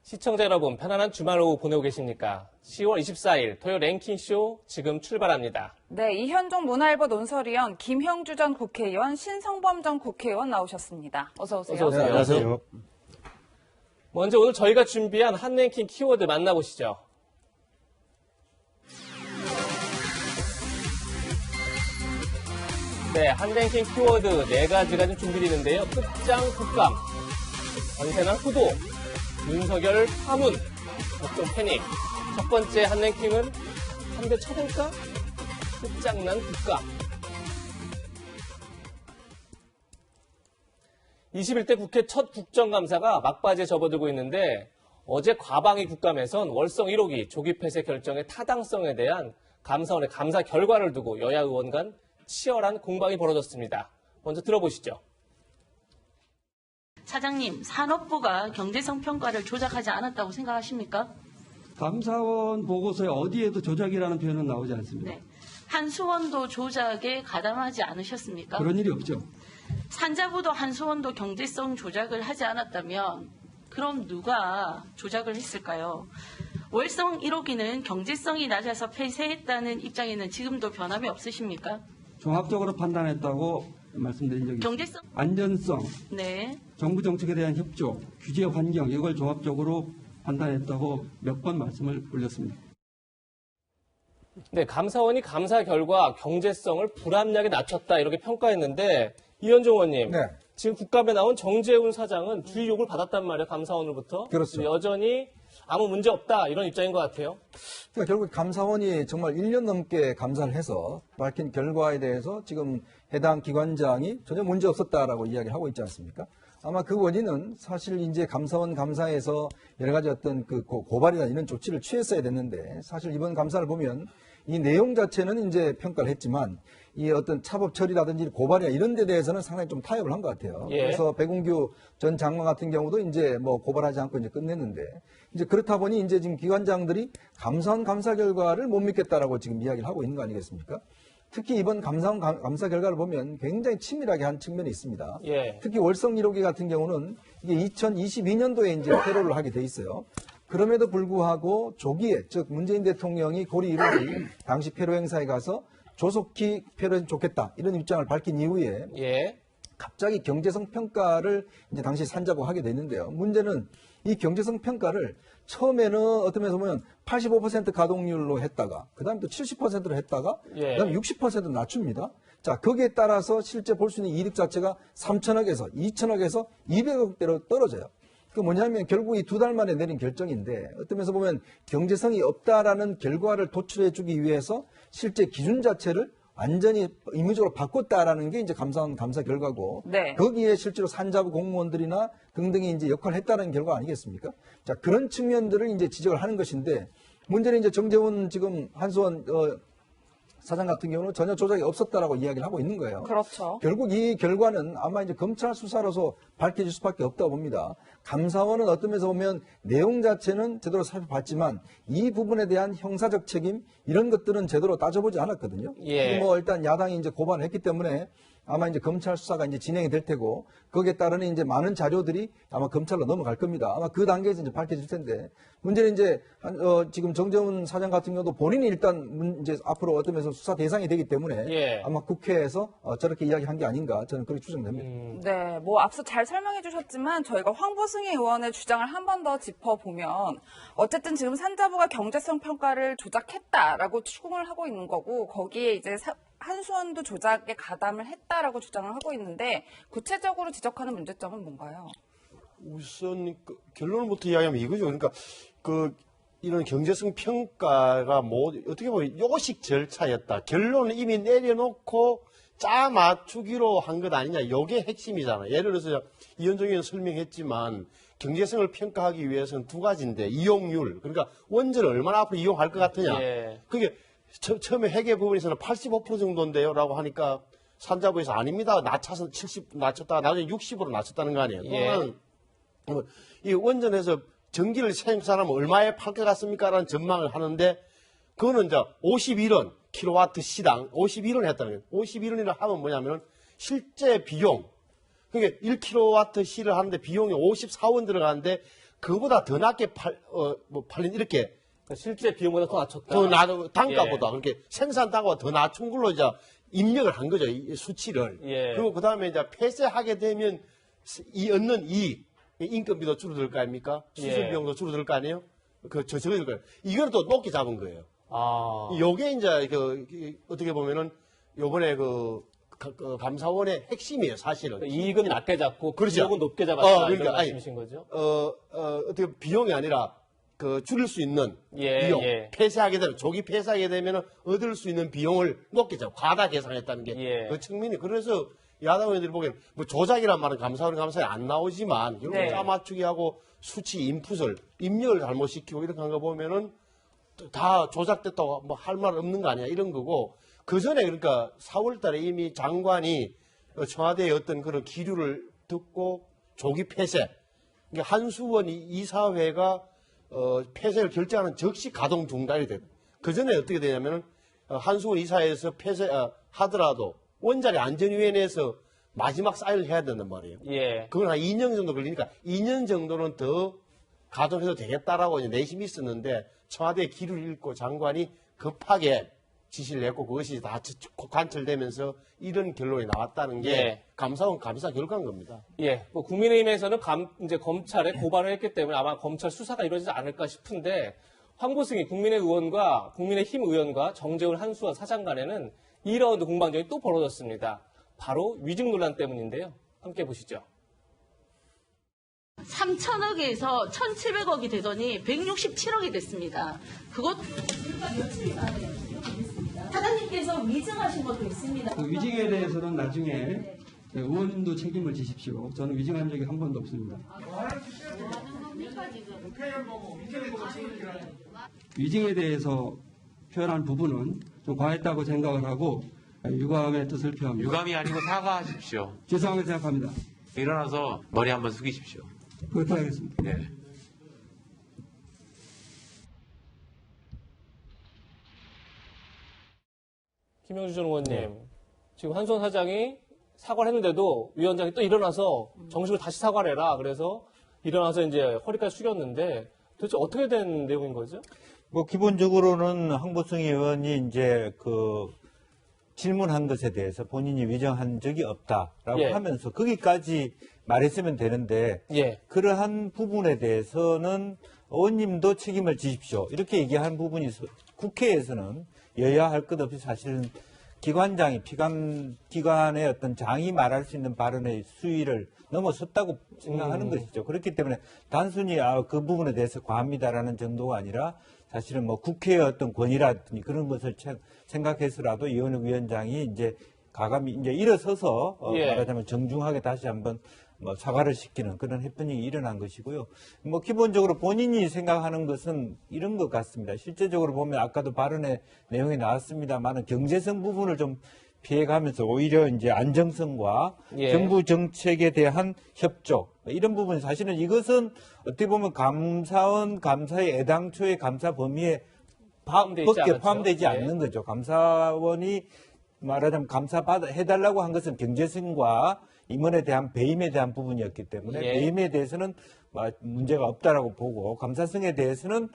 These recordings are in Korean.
시청자 여러분, 편안한 주말 오후 보내고 계십니까? 10월 24일 토요 랭킹쇼 지금 출발합니다. 네, 이현종 문화일보 논설위원, 김형주 전 국회의원, 신성범 전 국회의원 나오셨습니다. 어서 오세요. 어서 오세요. 네, 안녕하세요. 먼저 오늘 저희가 준비한 한 랭킹 키워드 만나보시죠. 네, 한 랭킹 키워드 4가지가 좀 준비되는데요. 끝장 국감, 언제나 후보, 윤석열 파문, 걱정 패닉. 첫 번째 한 랭킹은 한 대 쳐볼까? 끝장난 국감. 21대 국회 첫 국정감사가 막바지에 접어들고 있는데 어제 과방위 국감에선 월성 1호기 조기 폐쇄 결정의 타당성에 대한 감사원의 감사 결과를 두고 여야 의원 간 치열한 공방이 벌어졌습니다. 먼저 들어보시죠. 차장님, 산업부가 경제성 평가를 조작하지 않았다고 생각하십니까? 감사원 보고서에 어디에도 조작이라는 표현은 나오지 않습니다. 네. 한수원도 조작에 가담하지 않으셨습니까? 그런 일이 없죠. 산자부도 한수원도 경제성 조작을 하지 않았다면 그럼 누가 조작을 했을까요? 월성 1호기는 경제성이 낮아서 폐쇄했다는 입장에는 지금도 변함이 없으십니까? 종합적으로 판단했다고 말씀드린 적이 있습니다. 경제성, 안전성, 네. 정부 정책에 대한 협조, 규제 환경 이걸 종합적으로 판단했다고 몇 번 말씀을 올렸습니다. 네, 감사원이 감사 결과 경제성을 불합리하게 낮췄다 이렇게 평가했는데 이현종 의원님, 네. 지금 국감에 나온 정재훈 사장은 주의 욕을 받았단 말이에요, 감사원으로부터. 그렇죠. 여전히 아무 문제 없다 이런 입장인 것 같아요. 그러니까 결국 감사원이 정말 1년 넘게 감사를 해서 밝힌 결과에 대해서 지금 해당 기관장이 전혀 문제 없었다라고 이야기를 하고 있지 않습니까? 아마 그 원인은 사실 이제 감사원 감사에서 여러 가지 어떤 그 고발이나 이런 조치를 취했어야 됐는데 사실 이번 감사를 보면 이 내용 자체는 이제 평가를 했지만 이 어떤 차법 처리라든지 고발이나 이런 데 대해서는 상당히 좀 타협을 한 것 같아요. 예. 그래서 백운규 전 장관 같은 경우도 이제 뭐 고발하지 않고 이제 끝냈는데 이제 그렇다 보니 이제 지금 기관장들이 감사원 감사 결과를 못 믿겠다라고 지금 이야기를 하고 있는 거 아니겠습니까? 특히 이번 감사원 감사 결과를 보면 굉장히 치밀하게 한 측면이 있습니다. 예. 특히 월성 1호기 같은 경우는 이게 2022년도에 이제 폐로를 하게 돼 있어요. 그럼에도 불구하고 조기에, 즉 문재인 대통령이 고리 1호기 당시 폐로 행사에 가서 조속히 폐로는 좋겠다 이런 입장을 밝힌 이후에 예. 갑자기 경제성 평가를 이제 당시 산자부 하게 됐는데요. 문제는 이 경제성 평가를 처음에는 어떤 면에서 보면 85% 가동률로 했다가 그다음에 또 70%로 했다가 예. 그다음에 60% 낮춥니다. 자, 거기에 따라서 실제 볼 수 있는 이득 자체가 3천억에서 2천억에서 200억대로 떨어져요. 그 뭐냐면 결국 이 2달 만에 내린 결정인데 어떤 면에서 보면 경제성이 없다라는 결과를 도출해 주기 위해서 실제 기준 자체를 완전히 의무적으로 바꿨다라는 게 이제 감사원 감사 결과고 네. 거기에 실제로 산자부 공무원들이나 등등이 이제 역할을 했다는 결과 아니겠습니까? 자, 그런 측면들을 이제 지적을 하는 것인데 문제는 이제 정재훈 지금 한수원 사장 같은 경우는 전혀 조작이 없었다라고 이야기를 하고 있는 거예요. 그렇죠. 결국 이 결과는 아마 이제 검찰 수사로서 밝혀질 수밖에 없다고 봅니다. 감사원은 어떤 면에서 보면 내용 자체는 제대로 살펴봤지만 이 부분에 대한 형사적 책임 이런 것들은 제대로 따져보지 않았거든요. 예. 뭐 일단 야당이 이제 고발을 했기 때문에 아마 이제 검찰 수사가 이제 진행이 될 테고 거기에 따르는 이제 많은 자료들이 아마 검찰로 넘어갈 겁니다. 아마 그 단계에서 이제 밝혀질 텐데 문제는 이제 지금 정재훈 사장 같은 경우도 본인이 일단 이제 앞으로 어떤 면에서 수사 대상이 되기 때문에 예. 아마 국회에서 저렇게 이야기한 게 아닌가 저는 그렇게 추정됩니다. 네, 뭐 앞서 잘 설명해 주셨지만 저희가 황보승희 의원의 주장을 한 번 더 짚어보면 어쨌든 지금 산자부가 경제성 평가를 조작했다라고 추궁을 하고 있는 거고 거기에 이제 한수원도 조작에 가담을 했다라고 주장을 하고 있는데 구체적으로 지적하는 문제점은 뭔가요? 우선 결론부터 이야기하면 이거죠. 그러니까 이런 경제성 평가가 뭐 어떻게 보면 요식 절차였다. 결론을 이미 내려놓고 짜 맞추기로 한 것 아니냐. 이게 핵심이잖아. 예를 들어서 이현정 의원 설명했지만 경제성을 평가하기 위해서는 두 가지인데 이용률. 그러니까 원전을 얼마나 앞으로 이용할 것 같으냐. 예. 그게 처음에 회계 부분에서는 85% 정도인데요. 라고 하니까 산자부에서 아닙니다. 낮춰서 70 낮췄다가 나중에 60으로 낮췄다는 거 아니에요. 예. 그러면 이 원전에서 전기를 생산하면 얼마에 팔 것 같습니까? 라는 전망을 하는데 그거는 이제 51원 킬로와트 시당 51원 했다는 거예요. 51원이라 하면 뭐냐면 실제 비용 그러니까 1킬로와트 시를 하는데 비용이 54원 들어가는데 그보다 더 낮게 팔린 이렇게 그러니까 실제 비용보다 더 낮췄다. 더 단가보다 그렇게 생산 단가가 더 낮춘 걸로 이제 입력을 한 거죠. 이 수치를. 예. 그리고 그다음에 이제 폐쇄하게 되면 이 얻는 이익, 인건비도 줄어들 거 아닙니까? 수술 예. 비용도 줄어들 거 아니에요? 저거일 거예요. 이걸 또 높게 잡은 거예요. 아. 요게 이제 어떻게 보면은 요번에 감사원의 핵심이에요, 사실은. 이익은 낮게 잡고 그렇죠. 비용은 높게 잡았다. 그러니까, 이런 아니, 말씀이신 거죠? 어떻게 비용이 아니라 줄일 수 있는 예, 비용, 예. 폐쇄하게 되면 조기 폐쇄하게 되면 얻을 수 있는 비용을 높게 잡고 과다 계산했다는 게 예. 그 측면이 그래서 야당 의원들이 보기에는 뭐 조작이란 말은 감사원의 감사에 안 나오지만 결국 네. 짜맞추기하고 수치 인풋을 입력을 잘못시키고 이렇게 한 거 보면은 다 조작됐다고 뭐 할 말 없는 거 아니야 이런 거고 그 전에 그러니까 4월달에 이미 장관이 청와대의 어떤 그런 기류를 듣고 조기 폐쇄 그러니까 한수원 이사회가 폐쇄를 결정하는 즉시 가동 중단이 돼요. 그 전에 어떻게 되냐면은 한수원 이사회에서 폐쇄하더라도 원자력 안전위원회에서 마지막 사인을 해야 된단 말이에요. 예. 그건 한 2년 정도 걸리니까 2년 정도는 더 가동해도 되겠다라고 이제 내심이 있었는데 청와대의 기류를 읽고 장관이 급하게 지시를 했고 그것이 다 관철되면서 이런 결론이 나왔다는 게 예. 감사원 감사 결과인 겁니다. 예. 뭐 국민의힘에서는 이제 검찰에 고발을 했기 때문에 아마 검찰 수사가 이루어지지 않을까 싶은데 황보승희 국민의힘 의원과 정재훈 한수원 사장 간에는 2라운드 공방전이 또 벌어졌습니다. 바로 위증 논란 때문인데요. 함께 보시죠. 3천억에서 1,700억이 되더니 167억이 됐습니다. 그것 사장님께서 위증하신 것도 있습니다. 그 위증에 대해서는 나중에 의원님도 책임을 지십시오. 저는 위증한 적이 한 번도 없습니다. 위증에 대해서 표현한 부분은 좀 과했다고 생각을 하고 유감의 뜻을 표합니다. 유감이 아니고 사과하십시오. 죄송하게 생각합니다. 일어나서 머리 한번 숙이십시오. 그렇게 하겠습니다. 네. 김영주 전 의원님, 지금 한수원 사장이 사과를 했는데도 위원장이 또 일어나서 정식으로 다시 사과를 해라. 그래서 일어나서 이제 허리까지 숙였는데 도대체 어떻게 된 내용인 거죠? 뭐 기본적으로는 황보승희 의원이 이제 질문한 것에 대해서 본인이 위정한 적이 없다라고 예. 하면서 거기까지 말했으면 되는데 예. 그러한 부분에 대해서는 의원님도 책임을 지십시오. 이렇게 얘기한 부분이 국회에서는 여야 할 것 없이 사실은 기관의 어떤 장이 말할 수 있는 발언의 수위를 넘어섰다고 생각하는 것이죠. 그렇기 때문에 단순히 그 부분에 대해서 과합니다라는 정도가 아니라 사실은 뭐 국회의 어떤 권위라든지 그런 것을 생각해서라도 이원욱 위원장이 이제 가감히 이제 일어서서 예. 말하자면 정중하게 다시 한번 뭐 사과를 시키는 그런 해프닝이 일어난 것이고요. 뭐 기본적으로 본인이 생각하는 것은 이런 것 같습니다. 실제적으로 보면 아까도 발언의 내용이 나왔습니다만은 경제성 부분을 좀 피해가면서 오히려 이제 안정성과 예. 정부 정책에 대한 협조 이런 부분 사실은 이것은 어떻게 보면 감사원 감사의 애당초의 감사 범위에 포함되지 예. 않는 거죠. 감사원이 말하자면 해달라고 한 것은 경제성과 임원에 대한 배임에 대한 부분이었기 때문에 예. 배임에 대해서는 문제가 없다라고 보고 감사성에 대해서는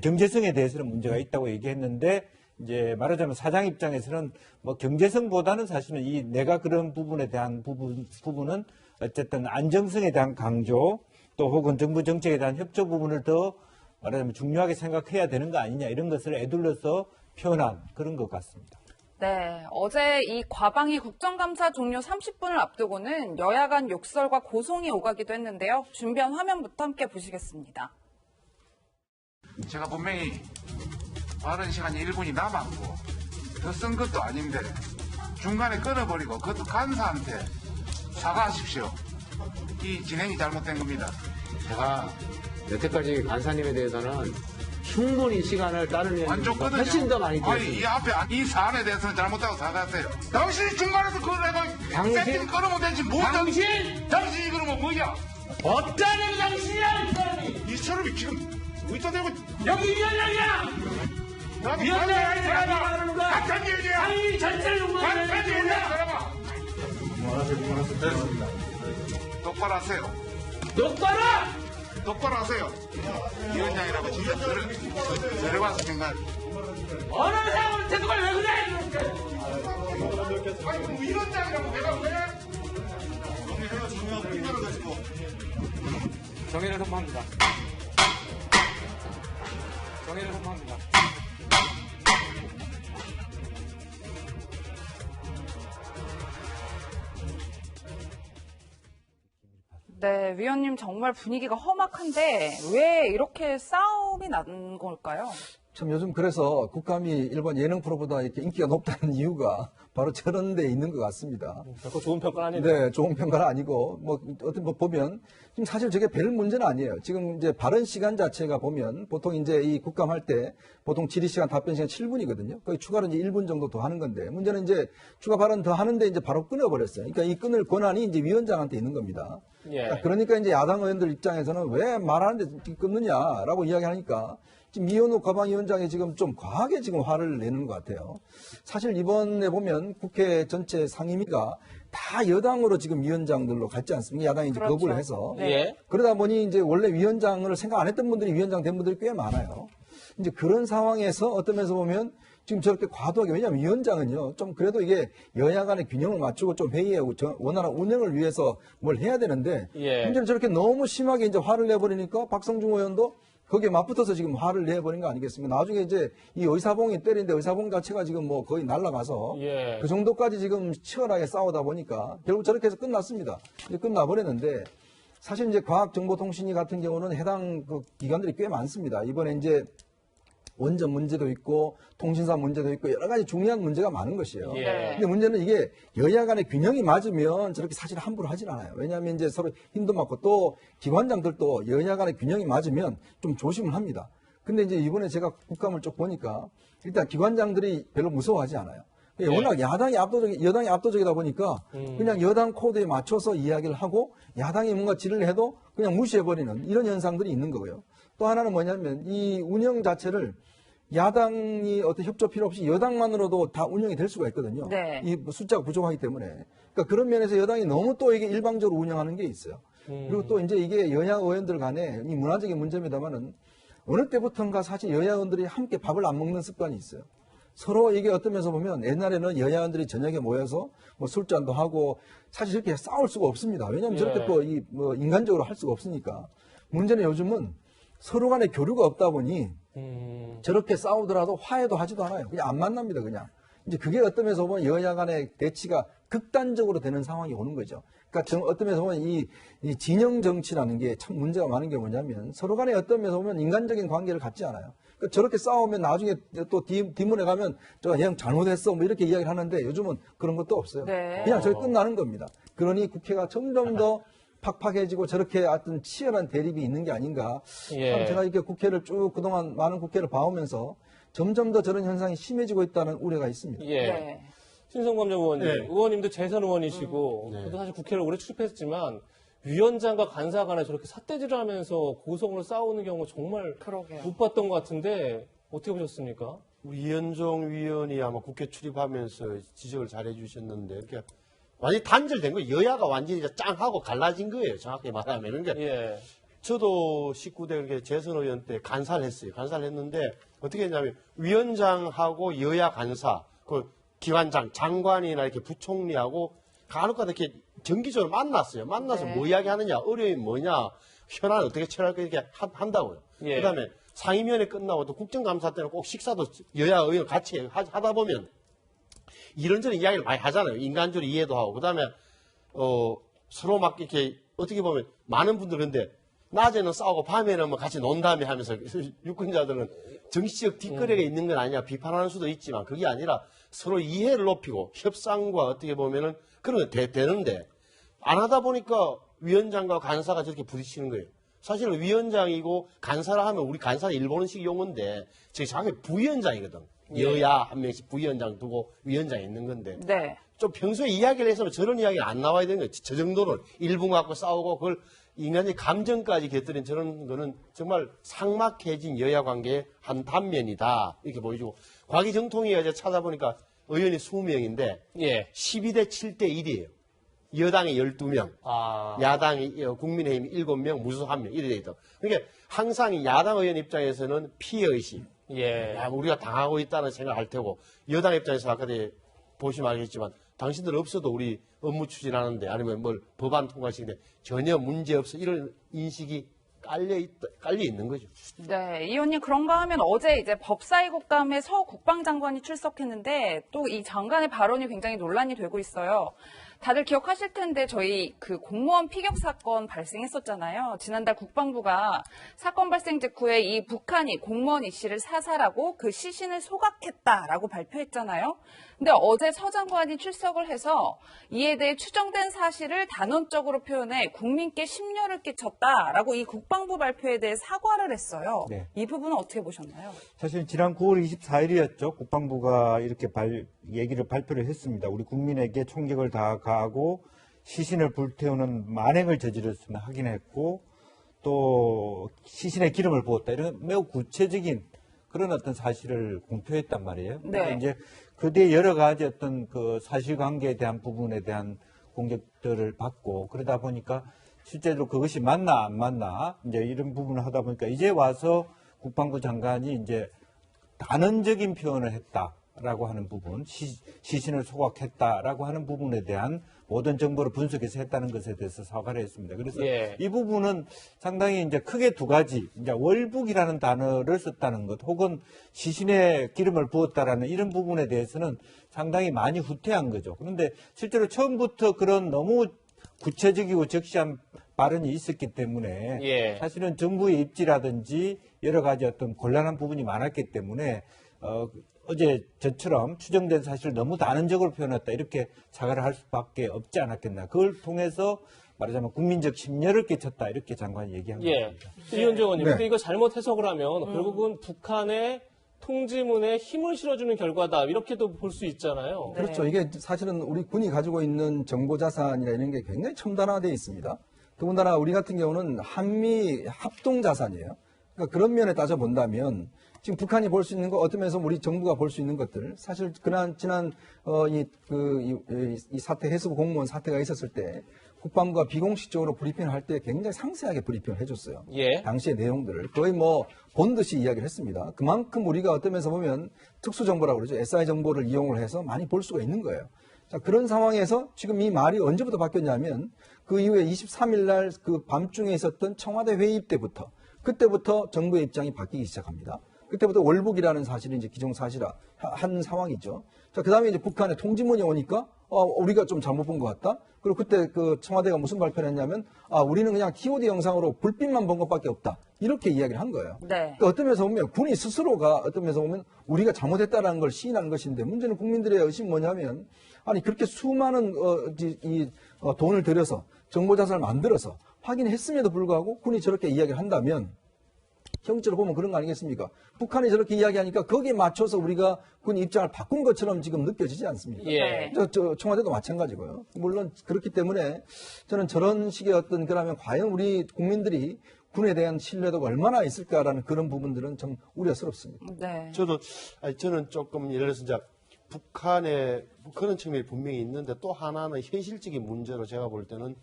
경제성에 대해서는 문제가 있다고 얘기했는데 이제 말하자면 사장 입장에서는 뭐 경제성보다는 사실은 내가 그런 부분에 대한 부분은 어쨌든 안정성에 대한 강조 또 혹은 정부 정책에 대한 협조 부분을 더 말하자면 중요하게 생각해야 되는 거 아니냐 이런 것을 애둘러서 표현한 그런 것 같습니다. 네, 어제 이 과방위 국정감사 종료 30분을 앞두고는 여야 간 욕설과 고성이 오가기도 했는데요. 준비한 화면부터 함께 보시겠습니다. 제가 분명히 발언 시간이 1분이 남았고 더 쓴 것도 아닌데 중간에 끊어버리고 그것도 간사한테 사과하십시오. 이 진행이 잘못된 겁니다. 제가 여태까지 간사님에 대해서는 충분히 시간을 다른 완전 의원님보다 훨씬 더 많이 아니 드렸습니다. 이 앞에 이 사안에 대해서는 잘못하고 사과하세요. 당신이 중간에서 그걸 내가 당신? 세팅 끊으면 되지 뭐 당신이 그러면 뭐야? 어쩌는 당신이야 이 사람이 이 사람이 지금 의자 대고 여기 위원장이야 위원장이 사람이 그러는 거야 같은 얘기야. 당연히 전체를 용납하는 같은 얘기야 사람아. 됐습니다. 똑바로 하세요. 똑바로 똑바로 하세요. 위원장이라고 진짜 저를 와서 생각. 어느 사람을 대통령을 왜 그래? 아니 위원장이라고 내가 왜? 정의를 선포합니다. 정의를 선포합니다. 네, 위원님 정말 분위기가 험악한데 왜 이렇게 싸움이 난 걸까요? 참 요즘 그래서 국감이 일반 예능 프로보다 이렇게 인기가 높다는 이유가 바로 저런 데 있는 것 같습니다. 결코 좋은 평가는 아닌데. 네, 좋은 평가는 아니고, 어떤 보면, 지금 사실 저게 별 문제는 아니에요. 지금 이제 발언 시간 자체가 보면, 보통 이제 이 국감할 때, 보통 질의시간, 답변시간 7분이거든요. 거의 추가로 이제 1분 정도 더 하는 건데, 문제는 이제 추가 발언 더 하는데 이제 바로 끊어버렸어요. 그러니까 이 끊을 권한이 이제 위원장한테 있는 겁니다. 예. 그러니까 이제 야당 의원들 입장에서는 왜 말하는데 끊느냐라고 이야기하니까, 지금 이현우 가방위원장이 지금 좀 과하게 지금 화를 내는 것 같아요. 사실 이번에 보면 국회 전체 상임위가 다 여당으로 지금 위원장들로 갔지 않습니까? 야당이 이제 그렇죠. 거부를 해서. 네. 예. 그러다 보니 이제 원래 위원장을 생각 안 했던 분들이 위원장 된 분들이 꽤 많아요. 이제 그런 상황에서 어떤 면에서 보면 지금 저렇게 과도하게, 왜냐하면 위원장은요, 좀 그래도 이게 여야 간의 균형을 맞추고 좀 회의하고 원활한 운영을 위해서 뭘 해야 되는데, 예. 문제는 저렇게 너무 심하게 이제 화를 내버리니까 박성중 의원도 거기에 맞붙어서 지금 화를 내버린 거 아니겠습니까? 나중에 이제 이 의사봉이 때리는데 의사봉 자체가 지금 뭐 거의 날아가서 예. 그 정도까지 지금 치열하게 싸우다 보니까 결국 저렇게 해서 끝났습니다. 이제 끝나버렸는데 사실 이제 과학정보통신위 같은 경우는 해당 그 기관들이 꽤 많습니다. 이번에 이제 원전 문제도 있고 통신사 문제도 있고 여러 가지 중요한 문제가 많은 것이에요. 예. 근데 문제는 이게 여야 간의 균형이 맞으면 저렇게 사실 함부로 하진 않아요. 왜냐하면 이제 서로 힘도 맞고 또 기관장들도 여야 간의 균형이 맞으면 좀 조심을 합니다. 근데 이제 이번에 제가 국감을 쭉 보니까 일단 기관장들이 별로 무서워하지 않아요. 워낙 여당이 압도적이다 보니까 그냥 여당 코드에 맞춰서 이야기를 하고 야당이 뭔가 질의를 해도 그냥 무시해버리는 이런 현상들이 있는 거고요. 또 하나는 뭐냐면 이 운영 자체를 야당이 어떤 협조 필요 없이 여당만으로도 다 운영이 될 수가 있거든요. 네. 이 숫자가 부족하기 때문에. 그러니까 그런 면에서 여당이 너무 또 이게 일방적으로 운영하는 게 있어요. 그리고 또 이제 이게 여야 의원들 간에 이 문화적인 문제입니다만은 어느 때부턴가 사실 여야 의원들이 함께 밥을 안 먹는 습관이 있어요. 서로 이게 어떤 면에서 보면 옛날에는 여야 의원들이 저녁에 모여서 뭐 술잔도 하고 사실 이렇게 싸울 수가 없습니다. 왜냐하면 저렇게 또 뭐 인간적으로 할 수가 없으니까. 문제는 요즘은 서로 간에 교류가 없다 보니 저렇게 싸우더라도 화해도 하지도 않아요. 그냥 안 만납니다, 그냥. 이제 그게 어떤 면에서 보면 여야 간의 대치가 극단적으로 되는 상황이 오는 거죠. 그러니까 어떤 면에서 보면 이 진영 정치라는 게 참 문제가 많은 게 뭐냐면 서로 간에 어떤 면에서 보면 인간적인 관계를 갖지 않아요. 그러니까 저렇게 싸우면 나중에 또 뒷문에 가면 형 잘못했어 뭐 이렇게 이야기를 하는데 요즘은 그런 것도 없어요. 네. 그냥 저게 끝나는 겁니다. 그러니 국회가 점점 더 팍팍해지고 저렇게 어떤 치열한 대립이 있는 게 아닌가. 예. 참 제가 이렇게 국회를 쭉 그동안 많은 국회를 봐오면서 점점 더 저런 현상이 심해지고 있다는 우려가 있습니다. 예. 네. 신성범 의원님, 네. 의원님도 재선 의원이시고, 저도 사실 국회를 오래 출입했지만, 위원장과 간사 간에 저렇게 삿대질을 하면서 고성으로 싸우는 경우 정말 그러게요. 못 봤던 것 같은데, 어떻게 보셨습니까? 우리 이현종 위원이 아마 국회 출입하면서 지적을 잘 해주셨는데, 이렇게 완전히 단절된 거예요. 여야가 완전히 짱하고 갈라진 거예요. 정확히 말하면. 그러니까 예. 저도 19대 이렇게 재선 의원 때 간사를 했어요. 간사를 했는데 어떻게 했냐면 위원장하고 여야 간사, 그 기관장, 장관이나 이렇게 부총리하고 간혹가다 이렇게 정기적으로 만났어요. 만나서 네. 뭐 이야기하느냐, 어려움이 뭐냐, 현안 어떻게 처리할 거 이렇게 한다고요. 예. 그다음에 상임위원회 끝나고 또 국정감사 때는 꼭 식사도 여야 의원 같이 하다 보면 이런저런 이야기를 많이 하잖아요. 인간적으로 이해도 하고. 그다음에 서로 막 이렇게 어떻게 보면 많은 분들은 근데 낮에는 싸우고 밤에는 뭐 같이 논다며 하면서 유권자들은 정치적 뒷거래가 있는 건 아니냐 비판하는 수도 있지만 그게 아니라 서로 이해를 높이고 협상과 어떻게 보면은 그런 게 되는데 안 하다 보니까 위원장과 간사가 저렇게 부딪히는 거예요. 사실은 위원장이고 간사라 하면 우리 간사는 일본식 용어인데 제 정확히 부위원장이거든. 여야 한 명씩 부위원장 두고 위원장이 있는 건데 네. 좀 평소에 이야기를 했으면 저런 이야기가 안 나와야 되는 거예요. 저 정도는 일분 갖고 싸우고 그걸 인간의 감정까지 곁들인 저런 거는 정말 삭막해진 여야 관계의 한 단면이다. 이렇게 보여주고 과기정통위가 이제 찾아보니까 의원이 20명인데 예. 12대 7대 1이에요. 여당이 12명, 아. 야당이 국민의힘이 7명, 무소 1명 이래 돼 있다. 그러니까 항상 이 야당 의원 입장에서는 피해의식, 예. 야, 우리가 당하고 있다는 생각할 테고 여당 입장에서 아까 보시면 알겠지만 당신들 없어도 우리 업무 추진하는데 아니면 뭘 법안 통과시키는데 전혀 문제 없어 이런 인식이 깔려 있는 거죠. 네, 이 의원님 그런가 하면 어제 이제 법사위 국감에 서 국방장관이 출석했는데 또 이 장관의 발언이 굉장히 논란이 되고 있어요. 다들 기억하실 텐데 저희 그 공무원 피격 사건 발생했었잖아요. 지난달 국방부가 사건 발생 직후에 이 북한이 공무원 이 씨를 사살하고 그 시신을 소각했다라고 발표했잖아요. 근데 어제 서 장관이 출석을 해서 이에 대해 추정된 사실을 단언적으로 표현해 국민께 심려를 끼쳤다라고 이 국방부 발표에 대해 사과를 했어요. 네. 이 부분은 어떻게 보셨나요? 사실 지난 9월 24일이었죠. 국방부가 이렇게 얘기를 발표를 했습니다. 우리 국민에게 총격을 다 가하고 시신을 불태우는 만행을 저질렀음을 확인했고 또 시신에 기름을 부었다. 이런 매우 구체적인 그런 어떤 사실을 공표했단 말이에요. 네. 이제 그 뒤에 여러 가지 어떤 그 사실관계에 대한 부분에 대한 공격들을 받고 그러다 보니까 실제로 그것이 맞나 안 맞나 이제 이런 부분을 하다 보니까 이제 와서 국방부 장관이 이제 단언적인 표현을 했다라고 하는 부분, 시신을 소각했다라고 하는 부분에 대한 모든 정보를 분석해서 했다는 것에 대해서 사과를 했습니다. 그래서 예. 이 부분은 상당히 이제 크게 두 가지, 이제 월북이라는 단어를 썼다는 것, 혹은 시신에 기름을 부었다라는 이런 부분에 대해서는 상당히 많이 후퇴한 거죠. 그런데 실제로 처음부터 그런 너무 구체적이고 적시한 발언이 있었기 때문에 예. 사실은 정부의 입지라든지 여러 가지 어떤 곤란한 부분이 많았기 때문에 어제 저처럼 추정된 사실을 너무 단언적으로 표현했다 이렇게 사과를 할 수밖에 없지 않았겠나. 그걸 통해서 말하자면 국민적 심려를 끼쳤다 이렇게 장관이 얘기한 예. 겁니다. 이현정 의원님, 네. 근데 이거 잘못 해석을 하면 결국은 북한의 통지문에 힘을 실어주는 결과다 이렇게도 볼 수 있잖아요. 네. 그렇죠. 이게 사실은 우리 군이 가지고 있는 정보 자산이라 이런 게 굉장히 첨단화되어 있습니다. 더군다나 우리 같은 경우는 한미 합동 자산이에요. 그러니까 그런 면에 따져 본다면 지금 북한이 볼 수 있는 거 어떤 면에서 우리 정부가 볼 수 있는 것들 사실 지난 이 사태 해수부 공무원 사태가 있었을 때 국방부가 비공식적으로 브리핑을 할 때 굉장히 상세하게 브리핑을 해줬어요. 예. 당시의 내용들을 거의 뭐 본 듯이 이야기를 했습니다. 그만큼 우리가 어떤 면에서 보면 특수정보라고 그러죠. SI 정보를 이용을 해서 많이 볼 수가 있는 거예요. 자, 그런 상황에서 지금 이 말이 언제부터 바뀌었냐면 그 이후에 23일 날 그 밤중에 있었던 청와대 회의 때부터 그때부터 정부의 입장이 바뀌기 시작합니다. 그때부터 월북이라는 사실이 이제 기정사실화 한 상황이죠. 자, 그 다음에 이제 북한에 통지문이 오니까, 우리가 좀 잘못 본 것 같다? 그리고 그때 그 청와대가 무슨 발표를 했냐면, 우리는 그냥 TOD 영상으로 불빛만 본 것밖에 없다. 이렇게 이야기를 한 거예요. 네. 그러니까 어떤 면에서 보면 군이 스스로가 어떤 면에서 보면 우리가 잘못했다는 걸 시인하는 것인데 문제는 국민들의 의심이 뭐냐면, 아니, 그렇게 수많은, 돈을 들여서 정보자산을 만들어서 확인했음에도 불구하고 군이 저렇게 이야기를 한다면, 형체로 보면 그런 거 아니겠습니까? 북한이 저렇게 이야기하니까 거기에 맞춰서 우리가 군 입장을 바꾼 것처럼 지금 느껴지지 않습니까? 예. 저 청와대도 마찬가지고요. 물론 그렇기 때문에 저는 저런 식의 어떤 그러면 과연 우리 국민들이 군에 대한 신뢰도가 얼마나 있을까라는 그런 부분들은 좀 우려스럽습니다. 네. 저는 조금 예를 들어서 이제 북한의 그런 측면이 분명히 있는데 또 하나는 현실적인 문제로 제가 볼 때는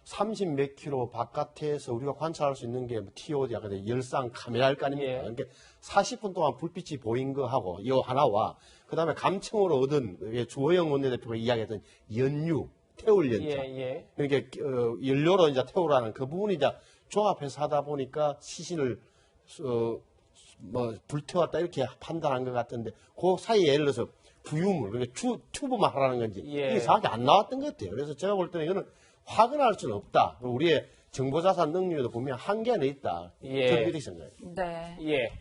30몇 킬로 바깥에서 우리가 관찰할 수 있는 게 TOD, 아까 열상 카메라일 거 아닙니까? 예. 그러니까 40분 동안 불빛이 보인 거하고 이 하나와 그 다음에 감청으로 얻은 주호영 원내대표가 이야기했던 연유, 태울 연자. 예. 그러니까 연료로 이제 태우라는 그 부분이 이제 종합해서 하다 보니까 시신을 불태웠다 이렇게 판단한 것 같은데 그 사이에 예를 들어서 부유물, 그러니까 튜브만 하라는 건지 예. 이게 정확히 안 나왔던 것 같아요. 그래서 제가 볼 때는 이거는 확인할 수는 없다. 우리의 정보자산 능력에도 보면 한계는 있다. 예. 저는 이렇게 생각해요. 네. 예.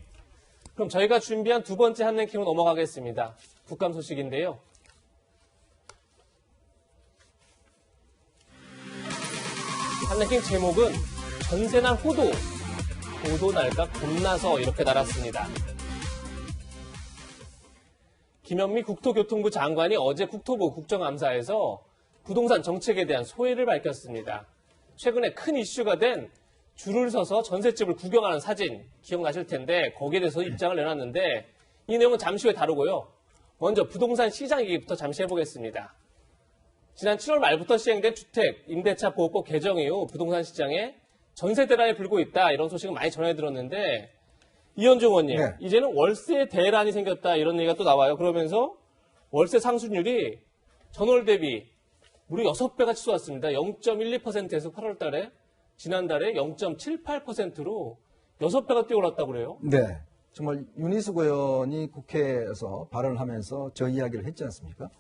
그럼 저희가 준비한 두 번째 한랭킹으로 넘어가겠습니다. 국감 소식인데요. 한랭킹 제목은 전세난 호도. 호도 날까 겁나서 이렇게 달았습니다. 김현미 국토교통부 장관이 어제 국토부 국정감사에서 부동산 정책에 대한 소회를 밝혔습니다. 최근에 큰 이슈가 된 줄을 서서 전셋집을 구경하는 사진 기억나실 텐데 거기에 대해서 입장을 내놨는데 이 내용은 잠시 후에 다루고요. 먼저 부동산 시장 얘기부터 잠시 해보겠습니다. 지난 7월 말부터 시행된 주택 임대차 보호법 개정 이후 부동산 시장에 전세 대란이 불고 있다 이런 소식을 많이 전해 들었는데 이현중 의원님 네. 이제는 월세 대란이 생겼다 이런 얘기가 또 나와요. 그러면서 월세 상승률이 전월 대비 무려 6배가 치솟았습니다. 0.12%에서 8월 달에 지난달에 0.78%로 6배가 뛰어올랐다고 그래요. 네. 정말 윤희숙 의원이 국회에서 발언을 하면서 저 이야기를 했지 않습니까?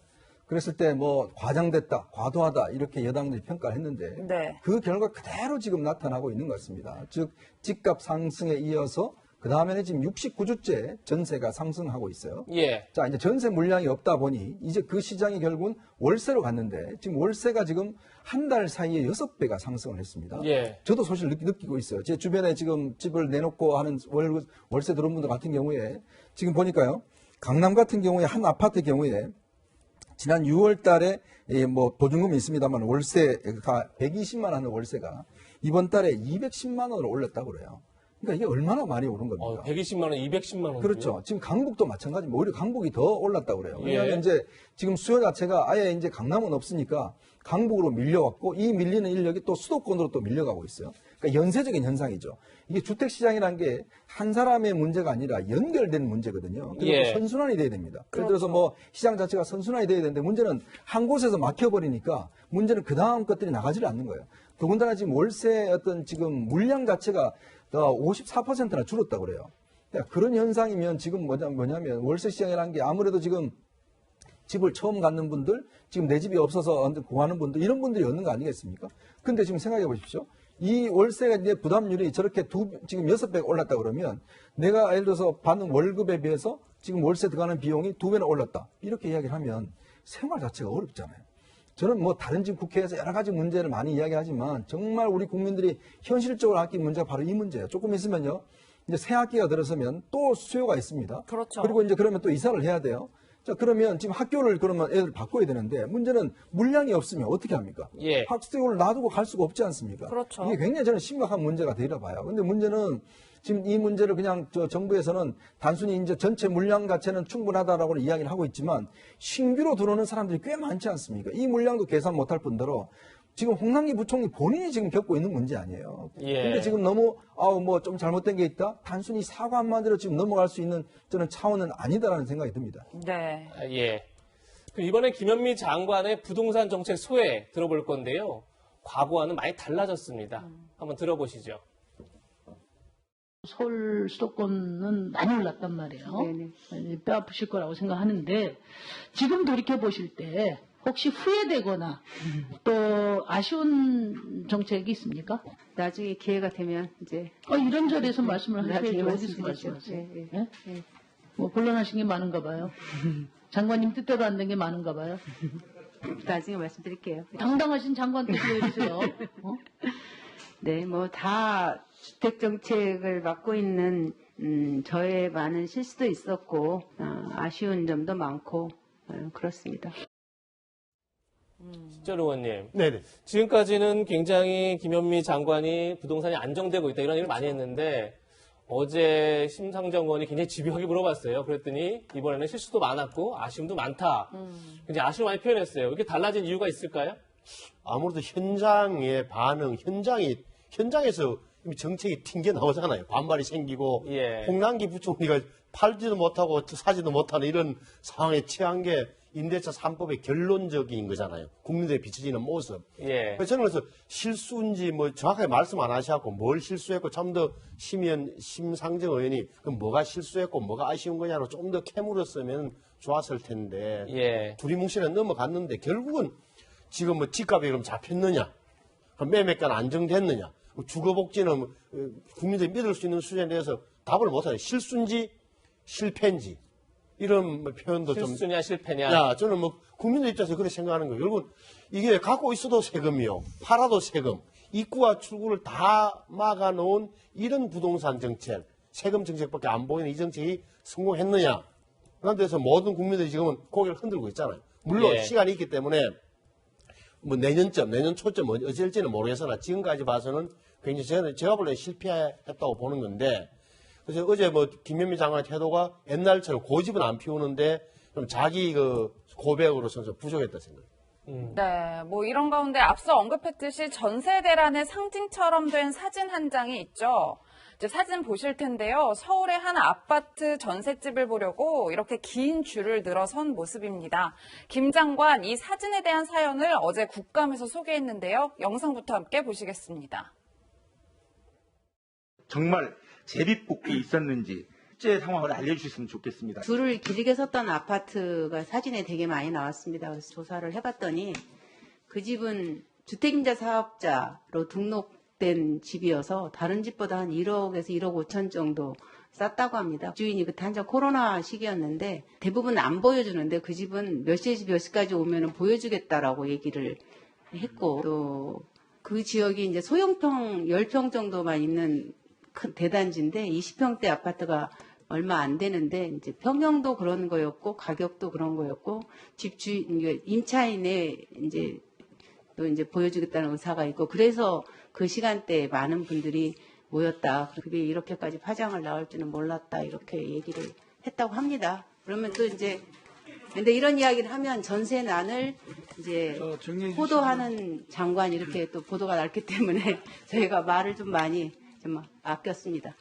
그랬을 때 뭐 과장됐다, 과도하다 이렇게 여당들이 평가를 했는데 네. 그 결과 그대로 지금 나타나고 있는 것 같습니다. 즉 집값 상승에 이어서 그 다음에는 지금 69주째 전세가 상승하고 있어요. 예. 자, 이제 전세 물량이 없다 보니 이제 그 시장이 결국은 월세로 갔는데 지금 월세가 지금 한 달 사이에 6배가 상승을 했습니다. 예. 저도 사실 느끼고 있어요. 제 주변에 지금 집을 내놓고 하는 월세 들어온 분들 같은 경우에 지금 보니까요. 강남 같은 경우에 한 아파트 경우에 지난 6월 달에 뭐 보증금이 있습니다만 월세가 120만 원의 월세가 이번 달에 210만 원으로 올랐다고 그래요. 그러니까 이게 얼마나 많이 오른 겁니까? 120만 원, 210만 원. 그렇죠. 지금 강북도 마찬가지입니다. 오히려 강북이 더 올랐다고 그래요. 왜냐하면 예. 이제 지금 수요 자체가 아예 이제 강남은 없으니까 강북으로 밀려왔고 이 밀리는 인력이 또 수도권으로 또 밀려가고 있어요. 그러니까 연쇄적인 현상이죠. 이게 주택시장이라는 게 한 사람의 문제가 아니라 연결된 문제거든요. 그리고 예. 선순환이 돼야 됩니다. 예를 들어서 뭐 시장 자체가 선순환이 돼야 되는데 문제는 한 곳에서 막혀버리니까 문제는 그 다음 것들이 나가지를 않는 거예요. 더군다나 지금 월세 어떤 지금 물량 자체가 54%나 줄었다고 그래요. 그러니까 그런 현상이면 지금 뭐냐면 월세 시장이라는 게 아무래도 지금 집을 처음 갖는 분들, 지금 내 집이 없어서 구하는 분들, 이런 분들이 얻는 거 아니겠습니까? 근데 지금 생각해 보십시오. 이 월세가 이제 부담률이 저렇게 지금 6배가 올랐다 그러면 내가 예를 들어서 받는 월급에 비해서 지금 월세 들어가는 비용이 2배나 올랐다. 이렇게 이야기를 하면 생활 자체가 어렵잖아요. 저는 뭐 다른 집 국회에서 여러 가지 문제를 많이 이야기하지만 정말 우리 국민들이 현실적으로 느낀 문제가 바로 이 문제예요. 조금 있으면요. 이제 새 학기가 들어서면 또 수요가 있습니다. 그렇죠. 그리고 이제 그러면 또 이사를 해야 돼요. 자, 그러면 지금 학교를 그러면 애들 바꿔야 되는데 문제는 물량이 없으면 어떻게 합니까? 예. 학생을 놔두고 갈 수가 없지 않습니까? 그렇죠. 이게 굉장히 저는 심각한 문제가 되리라 봐요. 근데 문제는 지금 이 문제를 그냥 정부에서는 단순히 이제 전체 물량 자체는 충분하다라고 이야기를 하고 있지만 신규로 들어오는 사람들이 꽤 많지 않습니까? 이 물량도 계산 못할 뿐더러 지금 홍남기 부총리 본인이 지금 겪고 있는 문제 아니에요. 예. 근데 지금 너무 뭐 좀 잘못된 게 있다. 단순히 사과 한마디로 지금 넘어갈 수 있는 저는 차원은 아니다라는 생각이 듭니다. 네. 예. 그럼 이번에 김현미 장관의 부동산 정책 소회 들어볼 건데요. 과거와는 많이 달라졌습니다. 한번 들어보시죠. 서울 수도권은 많이 올랐단 말이에요. 뼈 아프실 거라고 생각하는데 지금 돌이켜 보실 때 혹시 후회되거나 또 아쉬운 정책이 있습니까? 나중에 기회가 되면 이제 이런 자리에서 말씀을 나중에 하셔야지 어디서 말씀드리죠. 말씀하세요? 예, 예? 뭐 곤란하신 게 많은가 봐요. 장관님 뜻대로 안 된 게 많은가 봐요. 나중에 말씀드릴게요. 당당하신 장관 뜻이 왜 이러세요? 네, 뭐 다 주택 정책을 맡고 있는 저의 많은 실수도 있었고 아쉬운 점도 많고 그렇습니다. 진짜 의원님. 네네. 지금까지는 굉장히 김현미 장관이 부동산이 안정되고 있다 이런 얘기를 많이 했는데 어제 심상정 의원이 굉장히 집요하게 물어봤어요. 그랬더니 이번에는 실수도 많았고 아쉬움도 많다. 굉장히 아쉬움 많이 표현했어요. 이렇게 달라진 이유가 있을까요? 아무래도 현장의 반응, 현장에서 이미 정책이 튕겨 나오잖아요. 반발이 생기고 예. 홍남기 부총리가 팔지도 못하고 사지도 못하는 이런 상황에 처한 게 임대차 3법의 결론적인 거잖아요. 국민들에 비춰지는 모습. 예. 그래서 저는 그래서 실수인지 뭐 정확하게 말씀 안 하셔갖고 뭘 실수했고 좀 더 심상정 의원이 그럼 뭐가 실수했고 뭐가 아쉬운 거냐로 좀 더 캐물었으면 좋았을 텐데 예. 두리뭉실에 넘어갔는데 결국은 지금 뭐 집값이 그럼 잡혔느냐, 그럼 매매가는 안정됐느냐, 주거복지는 국민들이 믿을 수 있는 수준에 대해서 답을 못하네. 실수인지 실패인지 이런 표현도 좀 실수냐 실패냐. 야, 저는 뭐 국민들 입장에서 그렇게 생각하는 거예요. 여러분 이게 갖고 있어도 세금이요, 팔아도 세금, 입구와 출구를 다 막아놓은 이런 부동산 정책, 세금 정책밖에 안 보이는 이 정책이 성공했느냐? 그런 데서 모든 국민들이 지금은 고개를 흔들고 있잖아요. 물론 예. 시간이 있기 때문에 뭐 내년 초점 어찌될지는 모르겠으나 지금까지 봐서는 굉장히 제가 볼 때 실패했다고 보는 건데, 그래서 어제 뭐 김현미 장관의 태도가 옛날처럼 고집은 안 피우는데 좀 자기 그 고백으로서 좀 부족했다 생각. 네, 뭐 이런 가운데 앞서 언급했듯이 전세 대란의 상징처럼 된 사진 한 장이 있죠. 이제 사진 보실 텐데요. 서울의 한 아파트 전셋집을 보려고 이렇게 긴 줄을 늘어선 모습입니다. 김 장관, 이 사진에 대한 사연을 어제 국감에서 소개했는데요. 영상부터 함께 보시겠습니다. 정말 제비뽑기 있었는지 실제 상황을 알려주셨으면 좋겠습니다. 줄을 길게 섰던 아파트가 사진에 되게 많이 나왔습니다. 그래서 조사를 해봤더니 그 집은 주택임대 사업자로 등록된 집이어서 다른 집보다 한 1억에서 1억 5천 정도 쌌다고 합니다. 주인이 그때 한창 코로나 시기였는데 대부분 안 보여주는데 그 집은 몇 시에서 몇 시까지 오면 보여주겠다라고 얘기를 했고 또 그 지역이 이제 소형평 10평 정도만 있는 큰 대단지인데 20평대 아파트가 얼마 안 되는데 이제 평형도 그런 거였고 가격도 그런 거였고 집주인 임차인의 이제 또 이제 보여주겠다는 의사가 있고 그래서 그 시간대에 많은 분들이 모였다. 그게 이렇게까지 파장을 낳을 줄은 몰랐다. 이렇게 얘기를 했다고 합니다. 그러면 또 이제 근데 이런 이야기를 하면 전세난을 이제 호도하는 장관 이렇게 또 보도가 났기 때문에 저희가 말을 좀 많이 좀 아꼈습니다.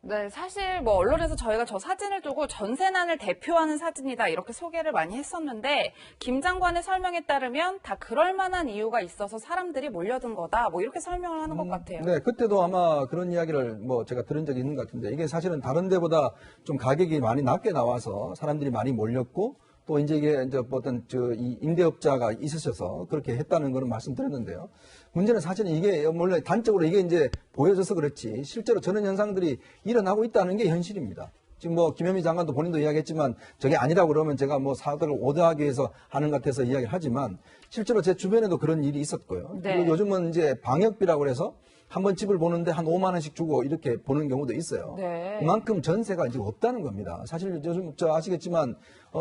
네, 사실 뭐 언론에서 저희가 저 사진을 두고 전세난을 대표하는 사진이다 이렇게 소개를 많이 했었는데 김 장관의 설명에 따르면 다 그럴 만한 이유가 있어서 사람들이 몰려든 거다 뭐 이렇게 설명을 하는 것 같아요. 네, 그때도 아마 그런 이야기를 뭐 제가 들은 적이 있는 것 같은데 이게 사실은 다른 데보다 좀 가격이 많이 낮게 나와서 사람들이 많이 몰렸고 또 이제 이게 이제 어떤 이 임대업자가 있으셔서 그렇게 했다는 거는 말씀드렸는데요. 문제는 사실은 이게 원래 단적으로 이게 이제 보여져서 그렇지 실제로 저런 현상들이 일어나고 있다는 게 현실입니다. 지금 뭐 김현미 장관도 본인도 이야기했지만 저게 아니라고 그러면 제가 뭐 사업을 오더하기 위해서 하는 것 같아서 이야기를 하지만 실제로 제 주변에도 그런 일이 있었고요. 네. 그리고 요즘은 이제 방역비라고 해서 한번 집을 보는데 한 5만 원씩 주고 이렇게 보는 경우도 있어요. 네. 그만큼 전세가 이제 없다는 겁니다. 사실 요즘 아시겠지만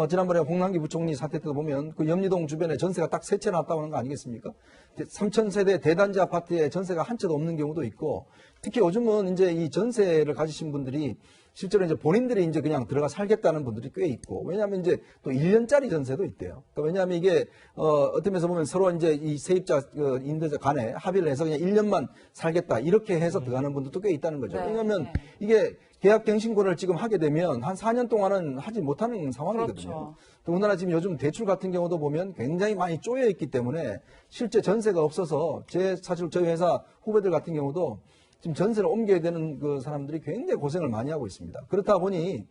지난번에 홍남기 부총리 사태 때도 보면 그 염리동 주변에 전세가 딱 3채 났다고 하는 거 아니겠습니까? 3,000세대 대단지 아파트에 전세가 한 채도 없는 경우도 있고 특히 요즘은 이제 이 전세를 가지신 분들이 실제로 이제 본인들이 이제 그냥 들어가 살겠다는 분들이 꽤 있고, 왜냐하면 이제 또 1년짜리 전세도 있대요. 그러니까 왜냐하면 이게, 어떤 면에서 보면 서로 이제 이 세입자, 임대자 간에 합의를 해서 그냥 1년만 살겠다, 이렇게 해서 들어가는 분들도 꽤 있다는 거죠. 네. 왜냐하면 이게 계약갱신권을 지금 하게 되면 한 4년 동안은 하지 못하는 상황이거든요. 그렇죠. 더군다나 지금 요즘 대출 같은 경우도 보면 굉장히 많이 쪼여 있기 때문에 실제 전세가 없어서 사실 저희 회사 후배들 같은 경우도 지금 전세를 옮겨야 되는 그 사람들이 굉장히 고생을 많이 하고 있습니다. 그렇다 보니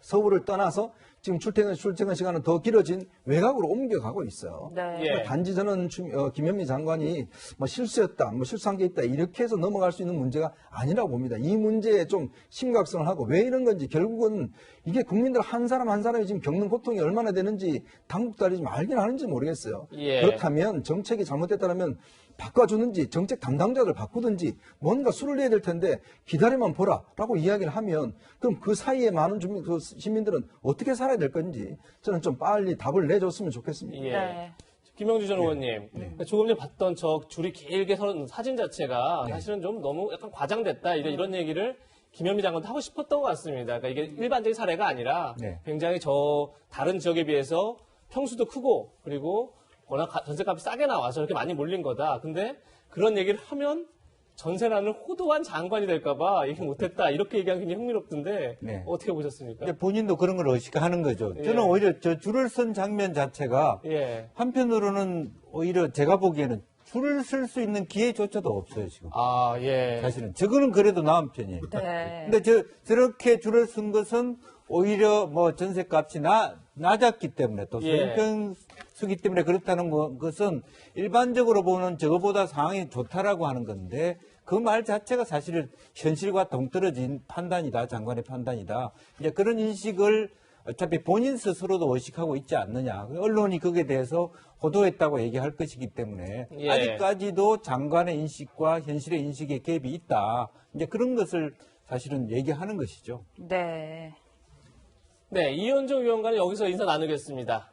서울을 떠나서 지금 출퇴근 시간은 더 길어진 외곽으로 옮겨가고 있어요. 네. 예. 단지 저는 김현미 장관이 뭐 실수였다, 뭐 실수한 게 있다 이렇게 해서 넘어갈 수 있는 문제가 아니라고 봅니다. 이 문제에 좀 심각성을 하고 왜 이런 건지 결국은 이게 국민들 한 사람 한 사람이 지금 겪는 고통이 얼마나 되는지 당국자들이 좀 알긴 하는지 모르겠어요. 예. 그렇다면 정책이 잘못됐다면 바꿔주는지 정책 담당자를 바꾸든지 뭔가 수를 내야 될 텐데 기다려만 보라라고 이야기를 하면 그럼 그 사이에 많은 시민들은 어떻게 살아야 될 건지 저는 좀 빨리 답을 내줬으면 좋겠습니다. 예. 네. 김영주 전 의원님, 조금 전에 봤던 저 줄이 길게 선 사진 자체가 사실은 좀 너무 약간 과장됐다 이런 얘기를 김현미 장관도 하고 싶었던 것 같습니다. 그러니까 이게 일반적인 사례가 아니라 굉장히 다른 지역에 비해서 평수도 크고 그리고 워낙 전세값이 싸게 나와서 이렇게 많이 몰린 거다. 근데 그런 얘기를 하면 전세난을 호도한 장관이 될까봐 얘기 못했다. 이렇게 얘기하면 굉장히 흥미롭던데 어떻게 보셨습니까? 본인도 그런 걸 의식하는 거죠. 예. 저는 오히려 저 줄을 쓴 장면 자체가 예. 한편으로는 오히려 제가 보기에는 줄을 쓸 수 있는 기회조차도 없어요, 지금. 아, 예. 사실은. 저거는 그래도 나은 편이에요. 네. 근데 저렇게 줄을 쓴 것은 오히려 뭐 전세값이 낮았기 때문에 또 소형평수기 때문에 그렇다는 것은 일반적으로 보는 저거보다 상황이 좋다라고 하는 건데 그 말 자체가 사실은 현실과 동떨어진 판단이다, 장관의 판단이다. 이제 그런 인식을 어차피 본인 스스로도 의식하고 있지 않느냐. 언론이 거기에 대해서 호도했다고 얘기할 것이기 때문에 아직까지도 장관의 인식과 현실의 인식의 갭이 있다. 이제 그런 것을 사실은 얘기하는 것이죠. 네. 네, 이현종 위원과는 여기서 인사 나누겠습니다.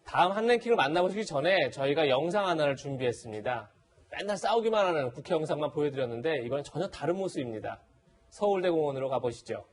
다음 한랭킹을 만나보시기 전에 저희가 영상 하나를 준비했습니다. 맨날 싸우기만 하는 국회 영상만 보여드렸는데 이건 전혀 다른 모습입니다. 서울대공원으로 가보시죠.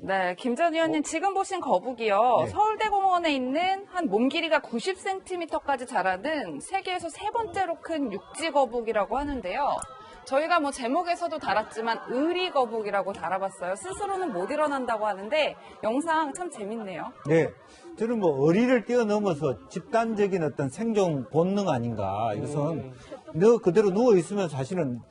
네, 김 전 의원님 지금 보신 거북이요. 네. 서울대공원에 있는 한 몸 길이가 90cm까지 자라는 세계에서 세 번째로 큰 육지 거북이라고 하는데요. 저희가 뭐 제목에서도 달았지만 의리 거북이라고 달아봤어요. 스스로는 못 일어난다고 하는데 영상 참 재밌네요. 네. 저는 뭐 어리를 뛰어넘어서 집단적인 어떤 생존 본능 아닌가. 이것은 너 그대로 누워있으면 사실은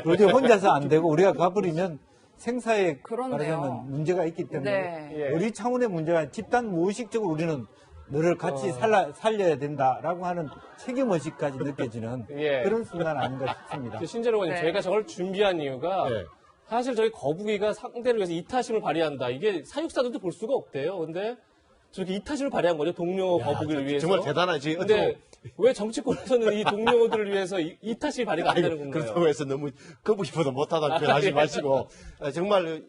도저히 혼자서 안 되고 우리가 가버리면 생사에 그렇네요. 말하자면 문제가 있기 때문에 네. 어리 차원의 문제가 아니라 집단 무의식적으로 우리는 너를 같이 살려야 된다라고 하는 책임의식까지 느껴지는 예. 그런 순간 아닌가 싶습니다. 신재로 의원님, 네. 저희가 저걸 준비한 이유가 네. 사실 저희 거북이가 상대를 위해서 이타심을 발휘한다. 이게 사육사들도 볼 수가 없대요. 근데 저렇게 이타심을 발휘한 거죠. 동료 거북이를 위해서. 정말 대단하지. 근데 왜 정치권에서는 이 동료들을 위해서 이타심이 발휘가 안 되는 건가요? 그렇다고 해서 너무 거북이보다 못하다는 표현 하지 마시고 정말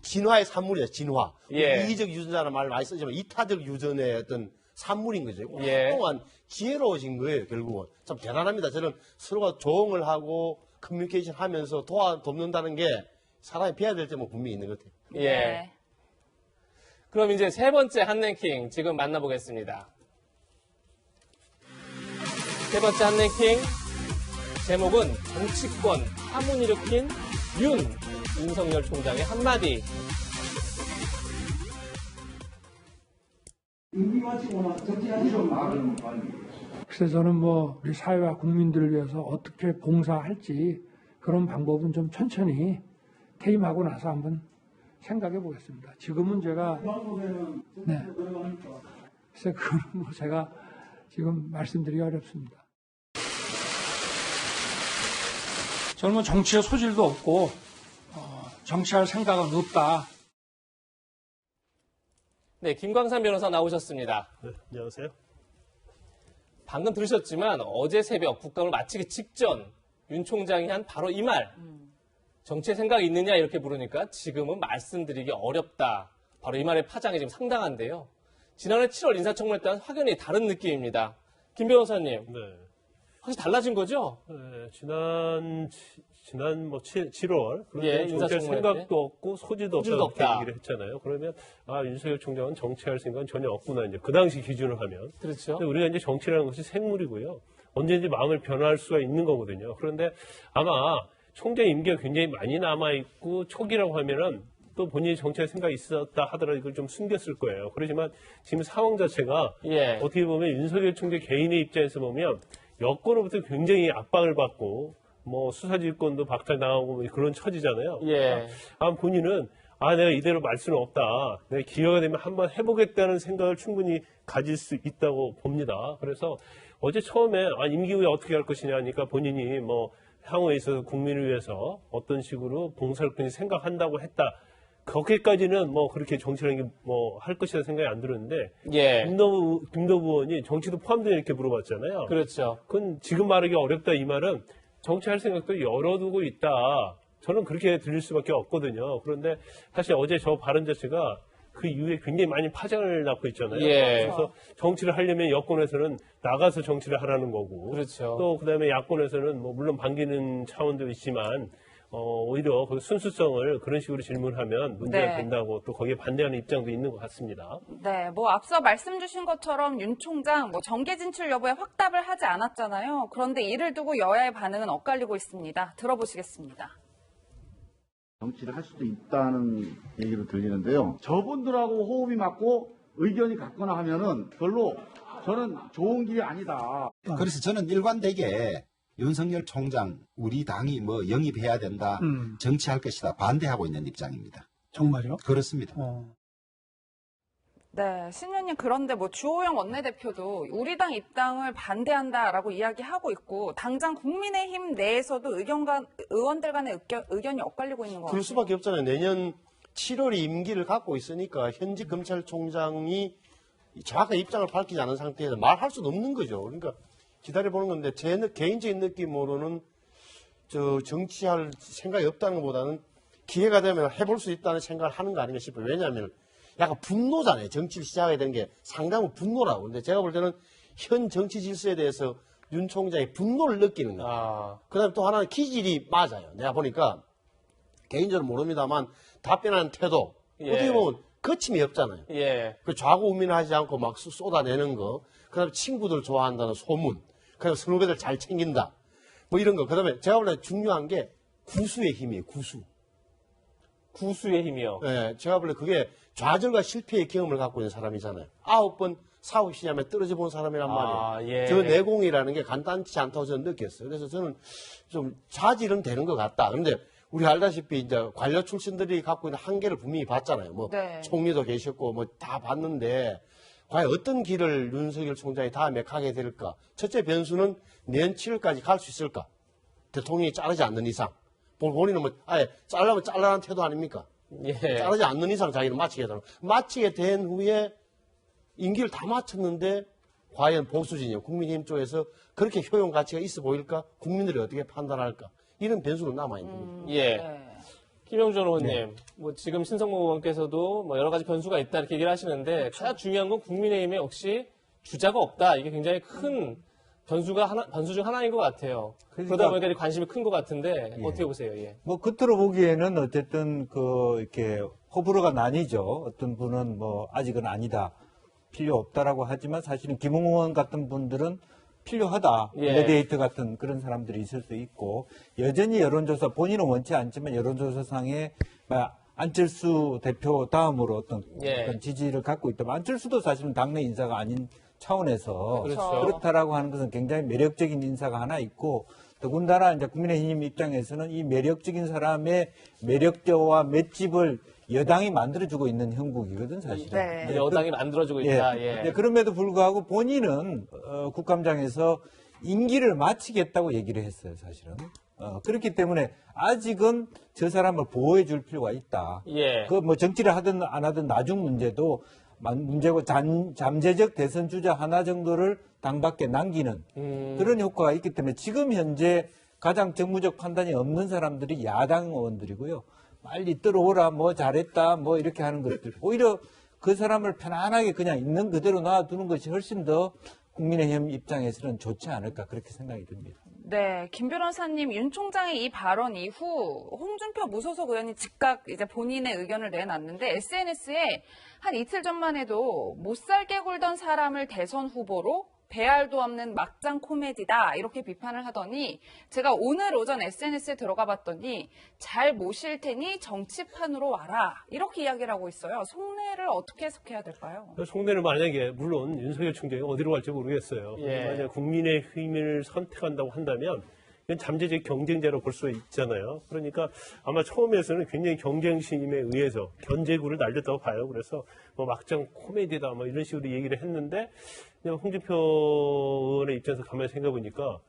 진화의 산물이에요. 진화. 예. 이기적 유전자라는 말을 많이 쓰지만 이타적 유전의 어떤 산물인 거죠. 예. 오랫동안 지혜로워진 거예요. 결국은. 참 대단합니다. 저는 서로가 조언을 하고 커뮤니케이션 하면서 돕는다는 게 사람이 배워야 될 점은 분명히 있는 것 같아요. 예. 네. 그럼 이제 세 번째 한랭킹 지금 만나보겠습니다. 세 번째 한랭킹 제목은 정치권 파문 일으킨 윤석열 총장의 한마디. 그래서 저는 뭐 우리 사회와 국민들을 위해서 어떻게 봉사할지 그런 방법은 좀 천천히 퇴임하고 나서 한번 생각해 보겠습니다. 지금은 제가 네. 그래서 그건 뭐 제가 지금 말씀드리기 어렵습니다. 저는 뭐 정치의 소질도 없고 정치할 생각은 없다. 네, 김광산 변호사 나오셨습니다. 네, 안녕하세요. 방금 들으셨지만 어제 새벽 국감을 마치기 직전 윤 총장이 한 바로 이 말. 정치에 생각이 있느냐 이렇게 물으니까 지금은 말씀드리기 어렵다. 바로 이 말의 파장이 지금 상당한데요. 지난해 7월 인사청문회 때와는 확연히 다른 느낌입니다. 김 변호사님. 네. 확실히 달라진 거죠? 네, 지난 뭐 7월 예, 정치할 인사청문회 생각도 때. 없고 소지도 소지도 없다고 없다. 얘기를 했잖아요. 그러면 윤석열 총장은 정치할 생각은 전혀 없구나 이제 그 당시 기준을 하면. 그렇죠. 근데 우리가 이제 정치라는 것이 생물이고요. 언제든지 마음을 변화할 수가 있는 거거든요. 그런데 아마 총장 임기가 굉장히 많이 남아 있고 초기라고 하면은 또 본인이 정치할 생각이 있었다 하더라도 이걸 좀 숨겼을 거예요. 그렇지만 지금 상황 자체가 예. 어떻게 보면 윤석열 총장 개인의 입장에서 보면 여권으로부터 굉장히 압박을 받고 뭐 수사질권도 박탈당하고 뭐 그런 처지잖아요. 예. 본인은 내가 이대로 말 수는 없다. 내가 기회가 되면 한번 해보겠다는 생각을 충분히 가질 수 있다고 봅니다. 그래서 어제 처음에 임기 후에 어떻게 할 것이냐 하니까 본인이 뭐 향후에 있어서 국민을 위해서 어떤 식으로 봉사를 굉장히 생각한다고 했다. 거기까지는 뭐 그렇게 정치라는 게 뭐 할 것이라 생각이 안 들었는데 예. 김도부 의원이 정치도 포함되어 이렇게 물어봤잖아요. 그렇죠. 그건 지금 말하기 어렵다 이 말은 정치할 생각도 열어두고 있다. 저는 그렇게 들릴 수밖에 없거든요. 그런데 사실 어제 저 발언 자체가 그 이후에 굉장히 많이 파장을 낳고 있잖아요. 예. 그래서 정치를 하려면 여권에서는 나가서 정치를 하라는 거고, 그렇죠. 또 그다음에 야권에서는 뭐 물론 반기는 차원도 있지만 오히려 그 순수성을 그런 식으로 질문하면 문제가 네. 된다고 또 거기에 반대하는 입장도 있는 것 같습니다. 네, 뭐 앞서 말씀 주신 것처럼 윤 총장 뭐 정계 진출 여부에 확답을 하지 않았잖아요. 그런데 이를 두고 여야의 반응은 엇갈리고 있습니다. 들어보시겠습니다. 정치를 할 수도 있다는 얘기로 들리는데요. 저분들하고 호흡이 맞고 의견이 같거나 하면은 별로 저는 좋은 길이 아니다. 그래서 저는 일관되게 윤석열 총장, 우리 당이 뭐 영입해야 된다, 정치할 것이다, 반대하고 있는 입장입니다. 정말요? 그렇습니다. 네, 신현님 그런데 뭐 주호영 원내대표도 우리 당 입당을 반대한다라고 이야기하고 있고 당장 국민의힘 내에서도 의원들 간의 의견이 엇갈리고 있는 것 같아요. 그럴 수밖에 없잖아요. 내년 7월에 임기를 갖고 있으니까 현직 검찰총장이 정확한 입장을 밝히지 않은 상태에서 말할 수도 없는 거죠. 그러니까 기다려보는 건데 제 개인적인 느낌으로는 정치할 생각이 없다는 것보다는 기회가 되면 해볼 수 있다는 생각을 하는 거 아닌가 싶어요. 왜냐하면 약간 분노잖아요. 정치를 시작하게 되는 게 상당히 분노라고. 근데 제가 볼 때는 현 정치 질서에 대해서 윤 총장이 분노를 느끼는 거예요. 그다음에 또 하나는 기질이 맞아요. 내가 보니까 개인적으로 모릅니다만 답변하는 태도, 예. 어떻게 보면 거침이 없잖아요. 예. 그 좌고우민하지 않고 막 쏟아내는 거, 그다음에 친구들 좋아한다는 소문, 그다음에 선후배들 잘 챙긴다, 뭐 이런 거. 그다음에 제가 볼 때 중요한 게 구수의 힘이에요. 구수의 힘이요. 예, 제가 볼 때 그게 좌절과 실패의 경험을 갖고 있는 사람이잖아요. 9번 사업 시험에 떨어져 본 사람이란 말이에요. 예. 저 내공이라는 게 간단치 않다고 저는 느꼈어요. 그래서 저는 좀 자질은 되는 것 같다. 그런데 우리 알다시피 이제 관료 출신들이 갖고 있는 한계를 분명히 봤잖아요. 뭐 네. 총리도 계셨고 뭐 다 봤는데 과연 어떤 길을 윤석열 총장이 다음에 가게 될까? 첫째 변수는 내년 7월까지 갈 수 있을까? 대통령이 자르지 않는 이상. 본인은 뭐 아예 잘라면 잘라는 태도 아닙니까? 예. 자르지 않는 이상 자기는 마치겠다는. 마치게 된 후에 임기를 다 마쳤는데 과연 보수진영, 국민의힘 쪽에서 그렇게 효용 가치가 있어 보일까? 국민들이 어떻게 판단할까? 이런 변수는 남아있는 거죠. 예. 네. 김영준 의원님, 뭐 지금 신성모 의원께서도 뭐 여러 가지 변수가 있다 이렇게 얘기를 하시는데 가장 중요한 건 국민의힘에 역시 주자가 없다. 이게 굉장히 큰 변수 중 하나인 것 같아요. 그러다 보니까 관심이 큰 것 같은데 어떻게 보세요? 예. 뭐 겉으로 보기에는 어쨌든 이렇게 호불호가 나뉘죠. 어떤 분은 뭐 아직은 아니다, 필요 없다라고 하지만 사실은 김웅원 같은 분들은 필요하다. 예. 레디에이터 같은 그런 사람들이 있을 수 있고 여전히 여론조사 본인은 원치 않지만 여론조사상에 안철수 대표 다음으로 어떤 지지를 갖고 있다면 안철수도 사실은 당내 인사가 아닌 차원에서 그렇죠. 그렇다라고 하는 것은 굉장히 매력적인 인사가 하나 있고 더군다나 이제 국민의힘 입장에서는 이 매력적인 사람의 매력저와 맷집을 여당이 만들어주고 있는 형국이거든 사실은. 네. 여당이 만들어주고 있다. 예. 예. 그럼에도 불구하고 본인은 국감장에서 임기를 마치겠다고 얘기를 했어요 사실은. 그렇기 때문에 아직은 저 사람을 보호해 줄 필요가 있다. 예. 그 뭐 정치를 하든 안 하든 나중 문제고 잠재적 대선 주자 하나 정도를 당 밖에 남기는 그런 효과가 있기 때문에 지금 현재 가장 정무적 판단이 없는 사람들이 야당 의원들이고요. 빨리 들어오라, 뭐 잘했다, 뭐 이렇게 하는 것들. 오히려 그 사람을 편안하게 그냥 있는 그대로 놔두는 것이 훨씬 더 국민의힘 입장에서는 좋지 않을까 그렇게 생각이 듭니다. 네, 김 변호사님, 윤 총장의 이 발언 이후 홍준표 무소속 의원이 즉각 이제 본인의 의견을 내놨는데 SNS에 한 이틀 전만 해도 못 살게 굴던 사람을 대선 후보로 배알도 없는 막장 코미디다 이렇게 비판을 하더니 제가 오늘 오전 SNS에 들어가 봤더니 잘 모실 테니 정치판으로 와라 이렇게 이야기를 하고 있어요. 속내를 어떻게 해석해야 될까요? 속내는 만약에 물론 윤석열 총장이 어디로 갈지 모르겠어요. 예. 만약 국민의힘을 선택한다고 한다면 이건 잠재적 경쟁자로 볼 수 있잖아요. 그러니까 아마 처음에서는 굉장히 경쟁심에 의해서 견제구를 날렸다고 봐요. 그래서 뭐 막장 코미디다 뭐 이런 식으로 얘기를 했는데 그냥 홍준표 의원의 입장에서 가만히 생각해보니까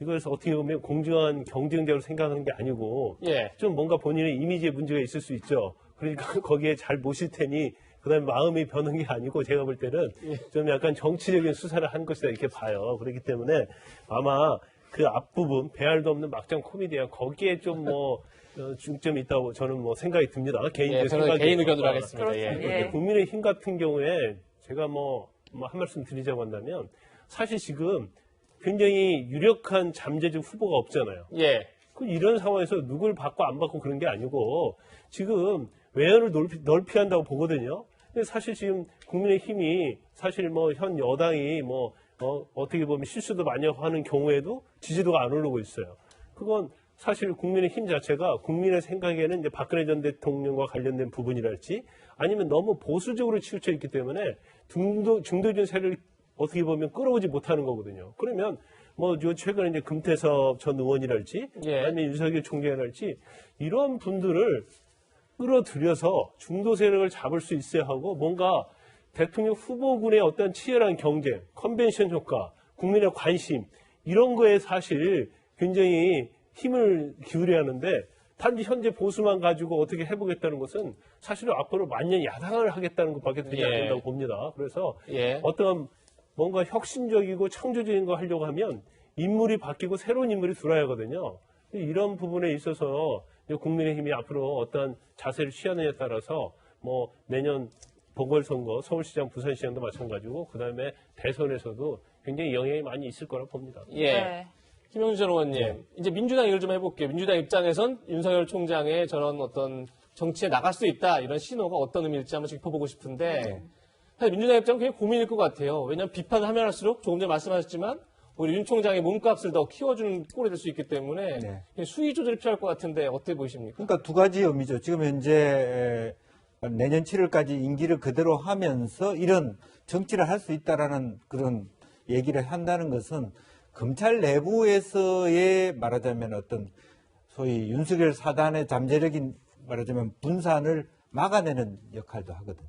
이것을 어떻게 보면 공정한 경쟁자로 생각하는 게 아니고 좀 뭔가 본인의 이미지에 문제가 있을 수 있죠. 그러니까 거기에 잘 모실 테니 그다음에 마음이 변한 게 아니고 제가 볼 때는 좀 약간 정치적인 수사를 한 것이다 이렇게 봐요. 그렇기 때문에 아마 그 앞부분 배알도 없는 막장 코미디야 거기에 좀 뭐 중점이 있다고 저는 뭐 생각이 듭니다. 개인적 생각이. 개인 의견으로 하겠습니다. 예. 국민의힘 같은 경우에 제가 뭐 한 말씀 드리자고 한다면 사실 지금 굉장히 유력한 잠재적 후보가 없잖아요. 예. 이런 상황에서 누굴 받고 안 받고 그런 게 아니고 지금 외연을 넓히 한다고 보거든요. 근데 사실 지금 국민의힘이 사실 뭐 현 여당이 뭐 어떻게 보면 실수도 많이 하는 경우에도 지지도가 안 오르고 있어요. 그건 사실 국민의힘 자체가 국민의 생각에는 이제 박근혜 전 대통령과 관련된 부분이랄지 아니면 너무 보수적으로 치우쳐 있기 때문에 중도적인 세력을 어떻게 보면 끌어오지 못하는 거거든요. 그러면 뭐 최근에 이제 금태섭 전 의원이랄지 아니면 윤석열 총장이랄지 이런 분들을 끌어들여서 중도 세력을 잡을 수 있어야 하고 뭔가 대통령 후보군의 어떤 치열한 경쟁, 컨벤션 효과, 국민의 관심 이런 거에 사실 굉장히 힘을 기울여야 하는데 단지 현재 보수만 가지고 어떻게 해보겠다는 것은 사실은 앞으로 만년 야당을 하겠다는 것밖에 되지 않는다고 봅니다. 그래서 어떤 뭔가 혁신적이고 창조적인 거 하려고 하면 인물이 바뀌고 새로운 인물이 들어야 하거든요. 이런 부분에 있어서 국민의힘이 앞으로 어떤 자세를 취하느냐에 따라서 뭐 내년 보궐선거, 서울시장, 부산시장도 마찬가지고 그다음에 대선에서도 굉장히 영향이 많이 있을 거라고 봅니다. 예. 김영준 전 의원님, 이제 민주당 얘기를 좀 해볼게요. 민주당 입장에선 윤석열 총장의 저런 어떤 정치에 나갈 수 있다 이런 신호가 어떤 의미일지 한번 짚어보고 싶은데 사실 민주당 입장은 굉장히 고민일 것 같아요. 왜냐하면 비판을 하면 할수록 조금 전에 말씀하셨지만 우리 윤 총장의 몸값을 더 키워주는 꼴이 될 수 있기 때문에 수위 조절이 필요할 것 같은데 어떻게 보십니까? 그러니까 두 가지 의미죠. 지금 현재 내년 7월까지 임기를 그대로 하면서 이런 정치를 할 수 있다라는 그런 얘기를 한다는 것은 검찰 내부에서의 말하자면 어떤 소위 윤석열 사단의 잠재력인 말하자면 분산을 막아내는 역할도 하거든.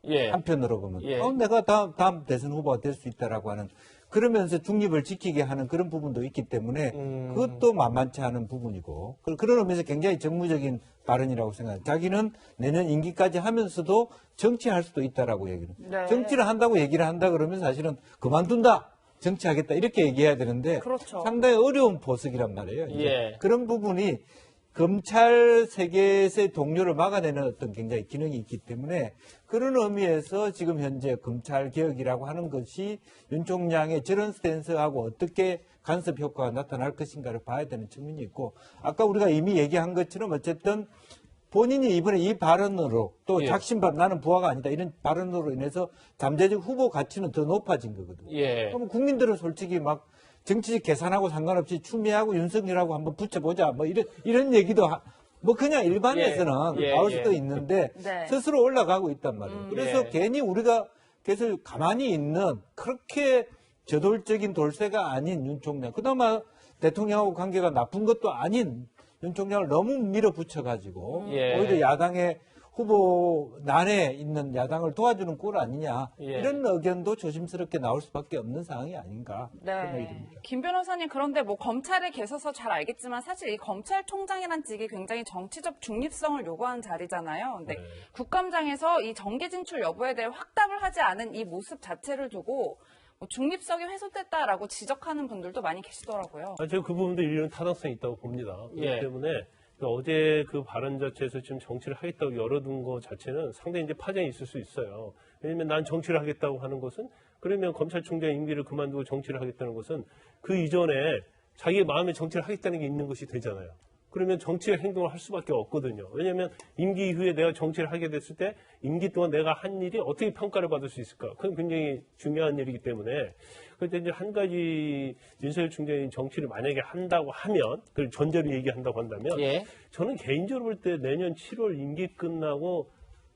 예. 한편으로 보면 예. 내가 다음 대선 후보가 될 수 있다라고 하는 그러면서 중립을 지키게 하는 그런 부분도 있기 때문에 그것도 만만치 않은 부분이고 그런 의미에서 굉장히 정무적인 발언이라고 생각해요. 자기는 내년 임기까지 하면서도 정치할 수도 있다라고 얘기를. 네. 정치를 한다고 얘기를 한다 그러면 사실은 그만둔다. 정치하겠다 이렇게 얘기해야 되는데 그렇죠. 상당히 어려운 포석이란 말이에요. 이제 예. 그런 부분이 검찰 세계에서의 동료를 막아내는 어떤 굉장히 기능이 있기 때문에 그런 의미에서 지금 현재 검찰 개혁이라고 하는 것이 윤 총장의 저런 스탠스하고 어떻게 간섭 효과가 나타날 것인가를 봐야 되는 측면이 있고 아까 우리가 이미 얘기한 것처럼 어쨌든 본인이 이번에 이 발언으로 또 예. 작심발 나는 부하가 아니다 이런 발언으로 인해서 잠재적 후보 가치는 더 높아진 거거든요. 예. 그럼 국민들은 솔직히 막 정치적 계산하고 상관없이 추미애하고 윤석열하고 한번 붙여보자 뭐 이런 얘기도 뭐 그냥 일반에서는 예. 예. 나올 수도 예. 있는데 네. 스스로 올라가고 있단 말이에요. 그래서 예. 괜히 우리가 계속 가만히 있는 그렇게 저돌적인 돌쇠가 아닌 윤 총장 그나마 대통령하고 관계가 나쁜 것도 아닌 윤 총장을 너무 밀어붙여가지고 예. 오히려 야당의 후보 난에 있는 야당을 도와주는 꼴 아니냐 예. 이런 의견도 조심스럽게 나올 수밖에 없는 상황이 아닌가 생각이 네. 듭니다. 김 변호사님 그런데 뭐 검찰에 계셔서 잘 알겠지만 사실 이 검찰총장이란 직이 굉장히 정치적 중립성을 요구하는 자리잖아요. 근데 국감장에서 이 정계 진출 여부에 대해 확답을 하지 않은 이 모습 자체를 두고 뭐 중립성이 훼손됐다라고 지적하는 분들도 많이 계시더라고요. 제가 그 부분도 일리는 타당성이 있다고 봅니다. 그렇기 예. 때문에 어제 그 발언 자체에서 지금 정치를 하겠다고 열어둔 것 자체는 상당히 이제 파장이 있을 수 있어요. 왜냐면 난 정치를 하겠다고 하는 것은 그러면 검찰총장 임기를 그만두고 정치를 하겠다는 것은 그 이전에 자기의 마음에 정치를 하겠다는 게 있는 것이 되잖아요. 그러면 정치의 행동을 할 수밖에 없거든요. 왜냐하면 임기 이후에 내가 정치를 하게 됐을 때 임기 동안 내가 한 일이 어떻게 평가를 받을 수 있을까? 그건 굉장히 중요한 일이기 때문에 그런데 이제 한 가지 윤석열 총장이 정치를 만약에 한다고 하면 그걸 전제로 얘기한다고 한다면 예. 저는 개인적으로 볼 때 내년 7월 임기 끝나고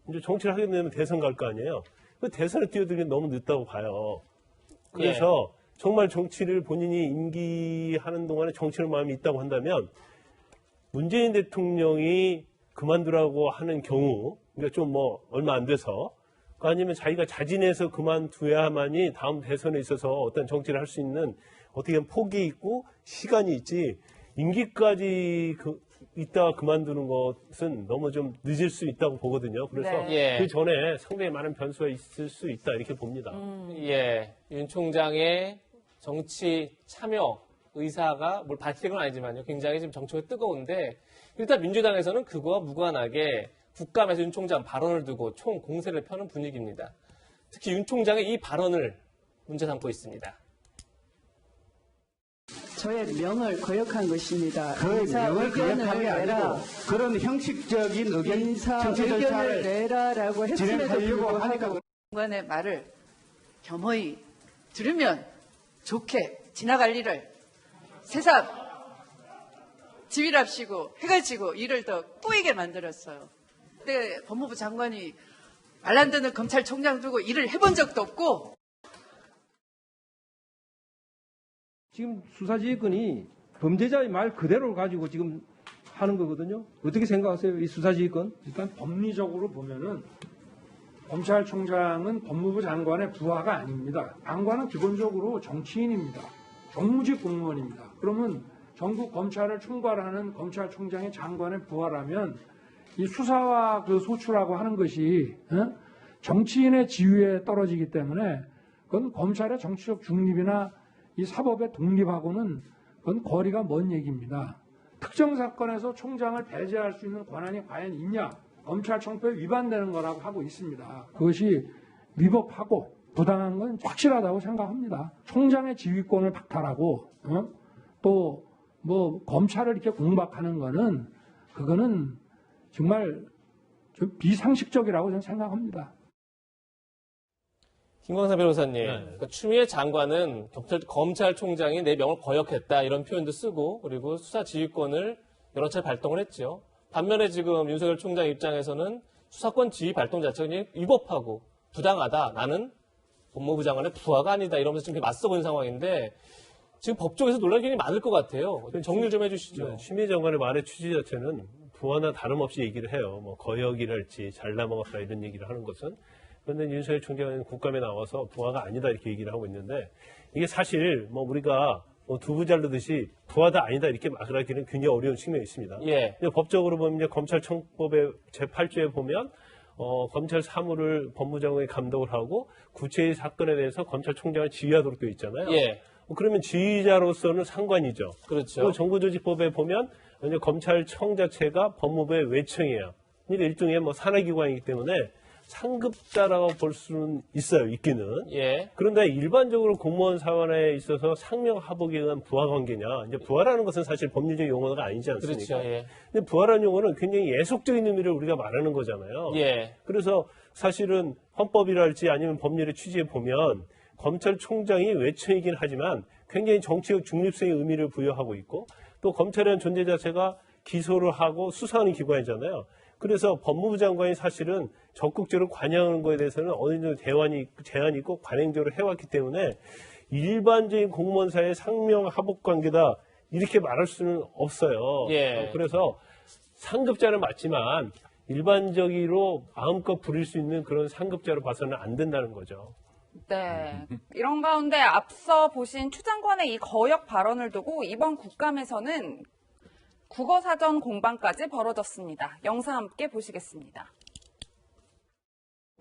이제 정치를 하게 되면 대선 갈 거 아니에요. 그 대선에 뛰어들기 너무 늦다고 봐요. 그래서 정말 정치를 본인이 임기하는 동안에 정치를 마음이 있다고 한다면 문재인 대통령이 그만두라고 하는 경우, 그러니까 좀 뭐 얼마 안 돼서, 아니면 자기가 자진해서 그만둬야만이 다음 대선에 있어서 어떤 정치를 할 수 있는 어떻게 보면 폭이 있고 시간이 있지, 임기까지 있다가 그만두는 것은 너무 좀 늦을 수 있다고 보거든요. 그래서 네. 그 전에 상당히 많은 변수가 있을 수 있다 이렇게 봅니다. 예. 윤 총장의 정치 참여 의사가 뭘 밝히는 건 아니지만요. 굉장히 지금 정치가 뜨거운데 일단 민주당에서는 그거와 무관하게 국감에서 윤 총장 발언을 두고 총 공세를 펴는 분위기입니다. 특히 윤 총장의 이 발언을 문제 삼고 있습니다. 저의 명을 거역한 것입니다. 그 명을 거역한 게 아니고 그런 형식적인 의견 정치 의견을 절차를 내라라고 했음에도 진행하려고 하니까 불구하고 장관의 말을 겸허히 들으면 좋게 지나갈 일을 새삼 지휘랍시고 해가지고 일을 더 꼬이게 만들었어요. 근데 법무부 장관이 말 안 듣는 검찰총장 두고 일을 해본 적도 없고 지금 수사지휘권이 범죄자의 말 그대로 가지고 지금 하는 거거든요. 어떻게 생각하세요? 이 수사지휘권? 일단 법리적으로 보면은 검찰총장은 법무부 장관의 부하가 아닙니다. 장관은 기본적으로 정치인입니다. 정무직 공무원입니다. 그러면 전국 검찰을 총괄하는 검찰총장의 장관의 부하라면 이 수사와 그 소추라고 하는 것이 정치인의 지위에 떨어지기 때문에 그건 검찰의 정치적 중립이나 이 사법의 독립하고는 그건 거리가 먼 얘기입니다. 특정 사건에서 총장을 배제할 수 있는 권한이 과연 있냐? 검찰청법에 위반되는 거라고 하고 있습니다. 그것이 위법하고 부당한 건 확실하다고 생각합니다. 총장의 지휘권을 박탈하고 또 뭐 검찰을 이렇게 공박하는 거는 그거는 정말 좀 비상식적이라고 저는 생각합니다. 김광삼 변호사님, 그러니까 추미애 장관은 검찰총장이 내 명을 거역했다 이런 표현도 쓰고 그리고 수사 지휘권을 여러 차례 발동을 했죠. 반면에 지금 윤석열 총장 입장에서는 수사권 지휘 발동 자체가 그냥 위법하고 부당하다. 나는 법무부 장관의 부하가 아니다. 이러면서 지금 맞서보는 상황인데 지금 법조에서 논란이 굉장히 많을 것 같아요. 정리를 좀 해주시죠. 추미애 장관의 말의 취지 자체는 부하나 다름없이 얘기를 해요. 뭐 거역이랄지 잘나먹었다 이런 얘기를 하는 것은. 그런데 윤석열 총장은 국감에 나와서 부하가 아니다 이렇게 얘기를 하고 있는데 이게 사실 뭐 우리가 두부 자르듯이 부하다 아니다 이렇게 말하기는 굉장히 어려운 측면이 있습니다. 예. 법적으로 보면 이제 검찰청법의 제8조에 보면 검찰 사무를 법무장관이 감독을 하고 구체의 사건에 대해서 검찰총장을 지휘하도록 되어 있잖아요. 예. 그러면 지휘자로서는 상관이죠. 그렇죠. 또 정부조직법에 보면 이제 검찰청 자체가 법무부의 외청이에요. 그러니까 일종의 뭐 산하기관이기 때문에 상급자라고 볼 수는 있어요, 있기는. 예. 그런데 일반적으로 공무원 사원에 있어서 상명하복에 의한 부하 관계냐. 이제 부하라는 것은 사실 법률적 용어가 아니지 않습니까? 그렇죠. 예. 근데 부하라는 용어는 굉장히 예속적인 의미를 우리가 말하는 거잖아요. 예. 그래서 사실은 헌법이랄지 아니면 법률의 취지에 보면 검찰총장이 외청이긴 하지만 굉장히 정치적 중립성의 의미를 부여하고 있고 또 검찰이라는 존재 자체가 기소를 하고 수사하는 기관이잖아요. 그래서 법무부 장관이 사실은 적극적으로 관여하는 것에 대해서는 어느 정도 제한이 있고 관행적으로 해왔기 때문에 일반적인 공무원사의 상명하복 관계다 이렇게 말할 수는 없어요. 예. 그래서 상급자는 맞지만 일반적으로 마음껏 부릴 수 있는 그런 상급자로 봐서는 안 된다는 거죠. 네. 이런 가운데 앞서 보신 추 장관의 이 거역 발언을 두고 이번 국감에서는 국어사전 공방까지 벌어졌습니다. 영상 함께 보시겠습니다.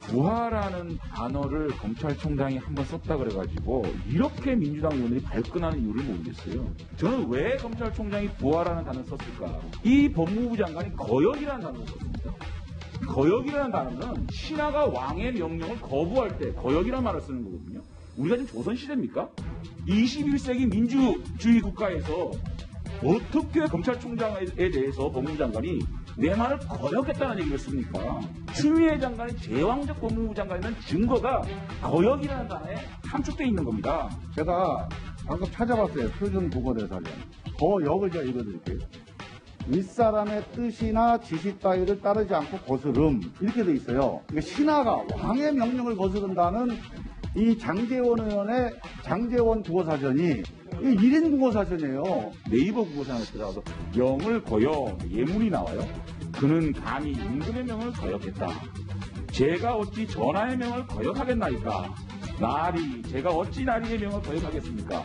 부하라는 단어를 검찰총장이 한번 썼다 그래가지고 이렇게 민주당 의원들이 발끈하는 이유를 모르겠어요. 저는 왜 검찰총장이 부하라는 단어를 썼을까? 이 법무부 장관이 거역이라는 단어를 썼습니다. 거역이라는 단어는 신하가 왕의 명령을 거부할 때 거역이라는 말을 쓰는 거거든요. 우리가 지금 조선시대입니까? 21세기 민주주의 국가에서 어떻게 검찰총장에 대해서 법무부 장관이 내 말을 거역했다는 얘기를 씁니까? 추미애 장관의 제왕적 법무부 장관이라는 증거가 거역이라는 단어에 함축되어 있는 겁니다. 제가 방금 찾아봤어요. 표준 국어대사전. 거역을 제가 읽어드릴게요. 윗사람의 뜻이나 지시 따위를 따르지 않고 거스름. 이렇게 돼 있어요. 그러니까 신하가 왕의 명령을 거스른다는 이 장제원 의원의 장제원 국어사전이 1인 국어사전이에요. 네이버 국어사전에 들어가서 명을 거역, 예문이 나와요. 그는 감히 임금의 명을 거역했다. 제가 어찌 전하의 명을 거역하겠나이까. 제가 어찌 나리의 명을 거역하겠습니까?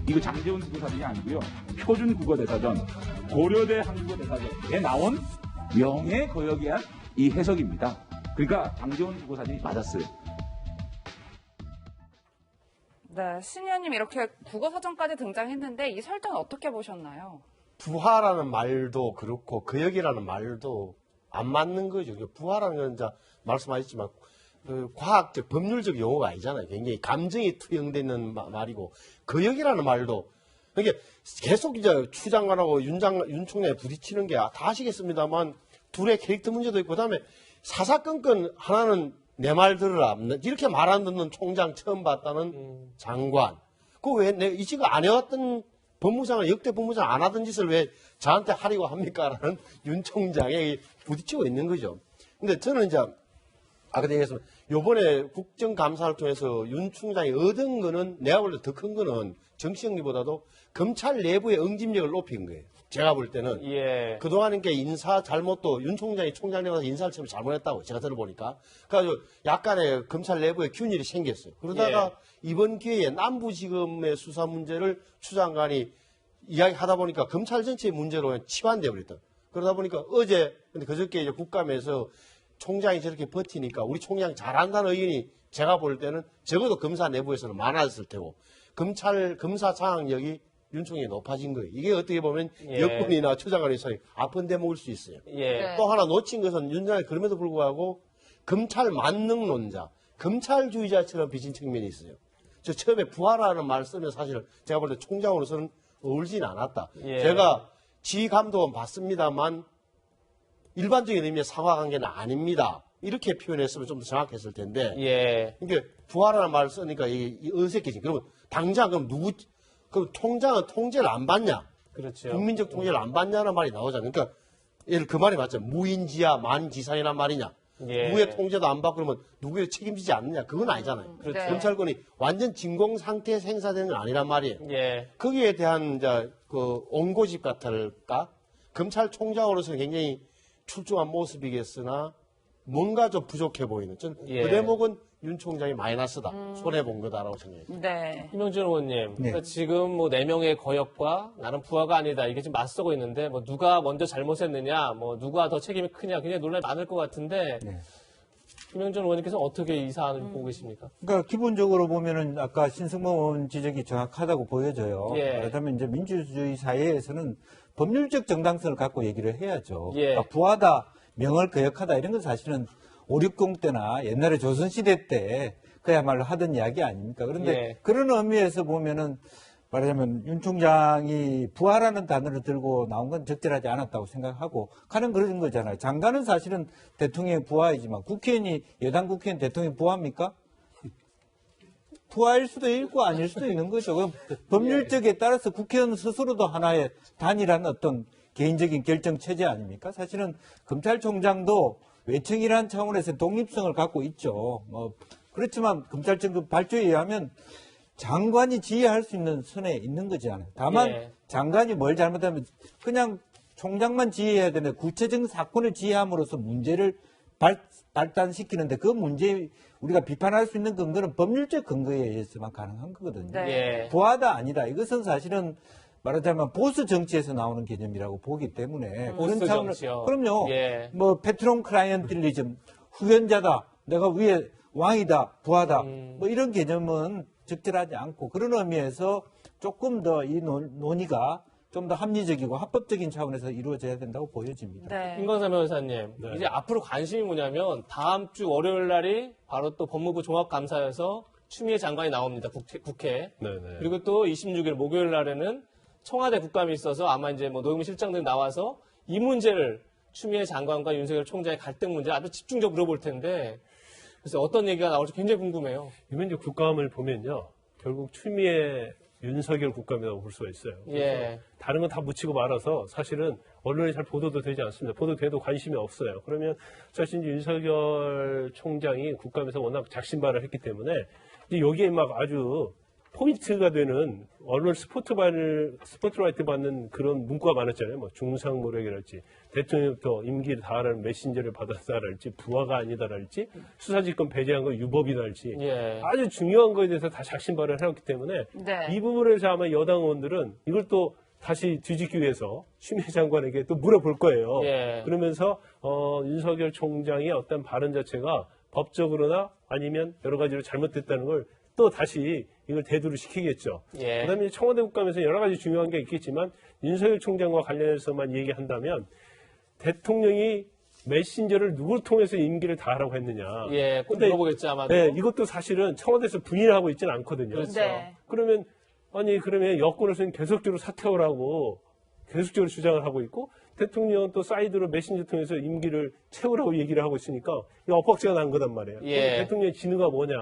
이거 장제원 국어사전이 아니고요. 표준 국어대사전, 고려대 한국어대사전에 나온 명의 거역에 대한 이 해석입니다. 그러니까 장제원 국어사전이 맞았어요. 네, 신 의원님 이렇게 국어사전까지 등장했는데 이 설정 어떻게 보셨나요? 부하라는 말도 그렇고 거역이라는 말도 안 맞는 거죠. 부하라는 건 이제 말씀하셨지만 그 과학적 법률적 용어가 아니잖아요. 굉장히 감정이 투영되는 말이고 거역이라는 말도 그러니까 계속 이제 추 장관하고 윤 총장이 부딪히는 게 다 아시겠습니다만 둘의 캐릭터 문제도 있고 그다음에 사사건건 하나는 내 말 들으라. 이렇게 말 안 듣는 총장 처음 봤다는 장관. 왜 이 지금 안 해왔던 법무장관, 역대 법무장 안 하던 짓을 왜 저한테 하려고 합니까? 라는 윤 총장에 부딪히고 있는 거죠. 근데 저는 이제, 아까 얘기했습니다. 요번에 국정감사를 통해서 윤 총장이 얻은 거는 내가 볼 때 더 큰 거는 정치정리보다도 검찰 내부의 응집력을 높인 거예요. 제가 볼 때는 그동안 이렇게 인사 잘못도 윤 총장이 총장 되면서 인사를 처음 잘못했다고 제가 들어보니까 그래가지고 약간의 검찰 내부의 균일이 생겼어요. 그러다가 이번 기회에 남부지검의 수사 문제를 추 장관이 이야기하다 보니까 검찰 전체의 문제로 치환돼 버렸다. 그러다 보니까 근데 그저께 이제 국감에서 총장이 저렇게 버티니까 우리 총장이 잘한다는 의견이 제가 볼 때는 적어도 검사 내부에서는 많았을 테고 검사 장악력이 윤 총장이 높아진 거예요. 이게 어떻게 보면 여권이나 추 장관의 사이 아픈 대목일 수 있어요. 또 하나 놓친 것은 윤 장관이 그럼에도 불구하고 검찰 만능론자, 검찰주의자처럼 비친 측면이 있어요. 저 처음에 부하라는 말 쓰면 사실 제가 볼 때 총장으로서는 어울리진 않았다. 제가 지휘 감독은 봤습니다만 일반적인 의미의 상하관계는 아닙니다. 이렇게 표현했으면 좀 더 정확했을 텐데. 예. 그러니까 부하라는 말을 쓰니까 이 어색해지. 그러면 당장 그럼 그럼 통장은 통제를 안 받냐? 그렇죠. 국민적 통제를 안 받냐는 말이 나오잖아요. 그러니까 예를 그 말이 맞죠. 무인지하 만지상이란 말이냐? 예. 무의 통제도 안 받고 그러면 누구에 책임지지 않느냐? 그건 아니잖아요. 그렇죠. 네. 검찰권이 완전 진공 상태에 행사되는 건 아니란 말이에요. 예. 거기에 대한 이제 그 온고집 같을까? 검찰총장으로서는 굉장히 출중한 모습이겠으나 뭔가 좀 부족해 보이는. 전 예. 그 대목은 윤 총장이 마이너스다. 손해본 거다라고 생각해요. 네. 김영준 의원님, 그러니까 지금 뭐 4명의 거역과 나는 부하가 아니다 이게 지금 맞서고 있는데 뭐 누가 먼저 잘못했느냐, 뭐 누가 더 책임이 크냐 굉장히 논란이 많을 것 같은데 김영준 의원님께서 어떻게 이 사안을 보고 계십니까? 그러니까 기본적으로 보면은 아까 신승범 의원 지적이 정확하다고 보여져요. 예. 그렇다면 이제 민주주의 사회에서는 법률적 정당성을 갖고 얘기를 해야죠. 예. 그러니까 부하다, 명을 거역하다 이런 건 사실은 560 때나 옛날에 조선시대 때 그야말로 하던 이야기 아닙니까? 그런데 예. 그런 의미에서 보면은 말하자면 윤 총장이 부하라는 단어를 들고 나온 건 적절하지 않았다고 생각하고 가는 그런 거잖아요. 장관은 사실은 대통령의 부하이지만 국회의원이 여당 국회의원 대통령 부하입니까? 부하일 수도 있고 아닐 수도 있는 거죠. 그럼 법률적에 따라서 국회의원 스스로도 하나의 단일한 어떤 개인적인 결정 체제 아닙니까? 사실은 검찰총장도 외청이라는 차원에서 독립성을 갖고 있죠. 뭐 그렇지만 검찰청 발조에 의하면 장관이 지휘할 수 있는 선에 있는 거지 않아요. 다만 예. 장관이 뭘 잘못하면 그냥 총장만 지휘해야 되는데 구체적인 사건을 지휘함으로써 문제를 발단시키는데 그 문제 우리가 비판할 수 있는 근거는 법률적 근거에 의해서만 가능한 거거든요. 네. 부하다 아니다. 이것은 사실은 말하자면 보수 정치에서 나오는 개념이라고 보기 때문에 보수 그런 차원을 정치요. 그럼요. 예. 뭐 패트론 클라이언틸리즘 후견자다. 내가 위에 왕이다. 부하다. 뭐 이런 개념은 적절하지 않고 그런 의미에서 조금 더 이 논의가 좀 더 합리적이고 합법적인 차원에서 이루어져야 된다고 보여집니다. 네. 김광삼 변호사님, 이제 앞으로 관심이 뭐냐면 다음 주 월요일 날이 바로 또 법무부 종합감사여서 추미애 장관이 나옵니다. 국회. 네네. 그리고 또 26일 목요일 날에는 청와대 국감이 있어서 아마 이제 뭐 노영민 실장들 나와서 이 문제를 추미애 장관과 윤석열 총장의 갈등 문제 아주 집중적으로 물어볼 텐데 그래서 어떤 얘기가 나올지 굉장히 궁금해요. 이번 이제 국감을 보면요. 결국 추미애 윤석열 국감이라고 볼 수가 있어요. 예. 다른 건 다 묻히고 말아서 사실은 언론에 잘 보도도 되지 않습니다. 보도돼도 관심이 없어요. 그러면 사실 이제 윤석열 총장이 국감에서 워낙 작심발을 했기 때문에 이제 여기에 막 아주 포인트가 되는 언론 스포트라이트 받는 그런 문구가 많았잖아요. 뭐 중상모략이랄지 대통령부터 임기를 다하라는 메신저를 받았다랄지 부하가 아니다랄지 수사지권 배제한 거 유법이랄지 예. 아주 중요한 거에 대해서 다 작심발을 해왔기 때문에 네. 이 부분에서 아마 여당 의원들은 이걸 또 다시 뒤집기 위해서 추미애 장관에게 또 물어볼 거예요. 예. 그러면서 윤석열 총장의 어떤 발언 자체가 법적으로나 아니면 여러 가지로 잘못됐다는 걸 또 다시 이걸 대두를 시키겠죠. 예. 그다음에 청와대 국감에서 여러 가지 중요한 게 있겠지만 윤석열 총장과 관련해서만 얘기한다면 대통령이 메신저를 누굴 통해서 임기를 다하라고 했느냐. 예, 꼭 근데, 물어보겠죠, 아마도. 네, 이것도 사실은 청와대에서 부인을 하고 있지는 않거든요. 그렇죠. 네. 그러면 여권에서는 계속적으로 사퇴하라고 계속적으로 주장을 하고 있고 대통령은 또 사이드로 메신저 통해서 임기를 채우라고 얘기를 하고 있으니까 이 엇박자가 난 거단 말이에요. 예. 대통령의 진위가 뭐냐.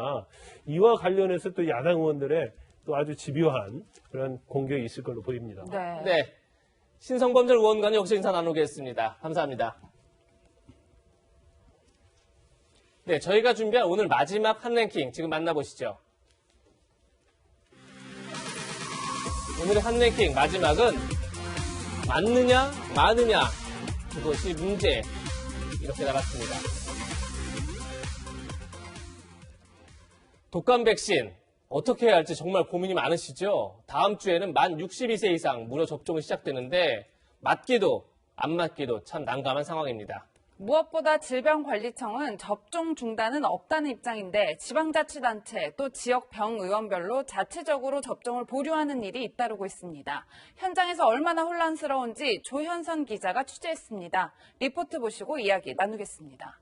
이와 관련해서 또 야당 의원들의 또 아주 집요한 그런 공격이 있을 걸로 보입니다. 네. 네. 신성범절 의원과는 여기서 인사 나누겠습니다. 감사합니다. 네, 저희가 준비한 오늘 마지막 한 랭킹 지금 만나보시죠. 오늘의 한 랭킹 마지막은 맞느냐 마느냐 그것이 문제 이렇게 나갔습니다. 독감 백신 어떻게 해야 할지 정말 고민이 많으시죠? 다음 주에는 만 62세 이상 무료 접종이 시작되는데 맞기도 안 맞기도 참 난감한 상황입니다. 무엇보다 질병관리청은 접종 중단은 없다는 입장인데 지방자치단체 또 지역 병의원별로 자체적으로 접종을 보류하는 일이 잇따르고 있습니다. 현장에서 얼마나 혼란스러운지 조현선 기자가 취재했습니다. 리포트 보시고 이야기 나누겠습니다.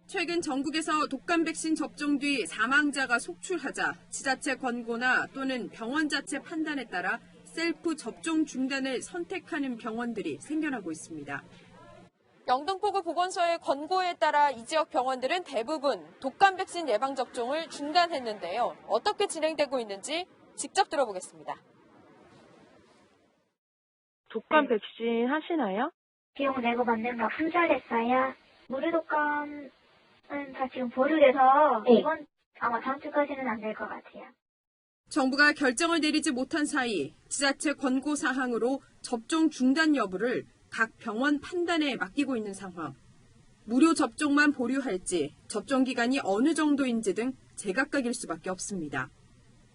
최근 전국에서 독감 백신 접종 뒤 사망자가 속출하자 지자체 권고나 또는 병원 자체 판단에 따라 셀프 접종 중단을 선택하는 병원들이 생겨나고 있습니다. 영등포구 보건소의 권고에 따라 이 지역 병원들은 대부분 독감 백신 예방 접종을 중단했는데요. 어떻게 진행되고 있는지 직접 들어보겠습니다. 독감 백신 하시나요? 비용 내고 받는 거 품절됐어요. 무료 독감은 다 지금 보류돼서 이번 아마 다음 주까지는 안 될 것 같아요. 정부가 결정을 내리지 못한 사이 지자체 권고 사항으로 접종 중단 여부를 각 병원 판단에 맡기고 있는 상황. 무료 접종만 보류할지, 접종 기간이 어느 정도인지 등 제각각일 수밖에 없습니다.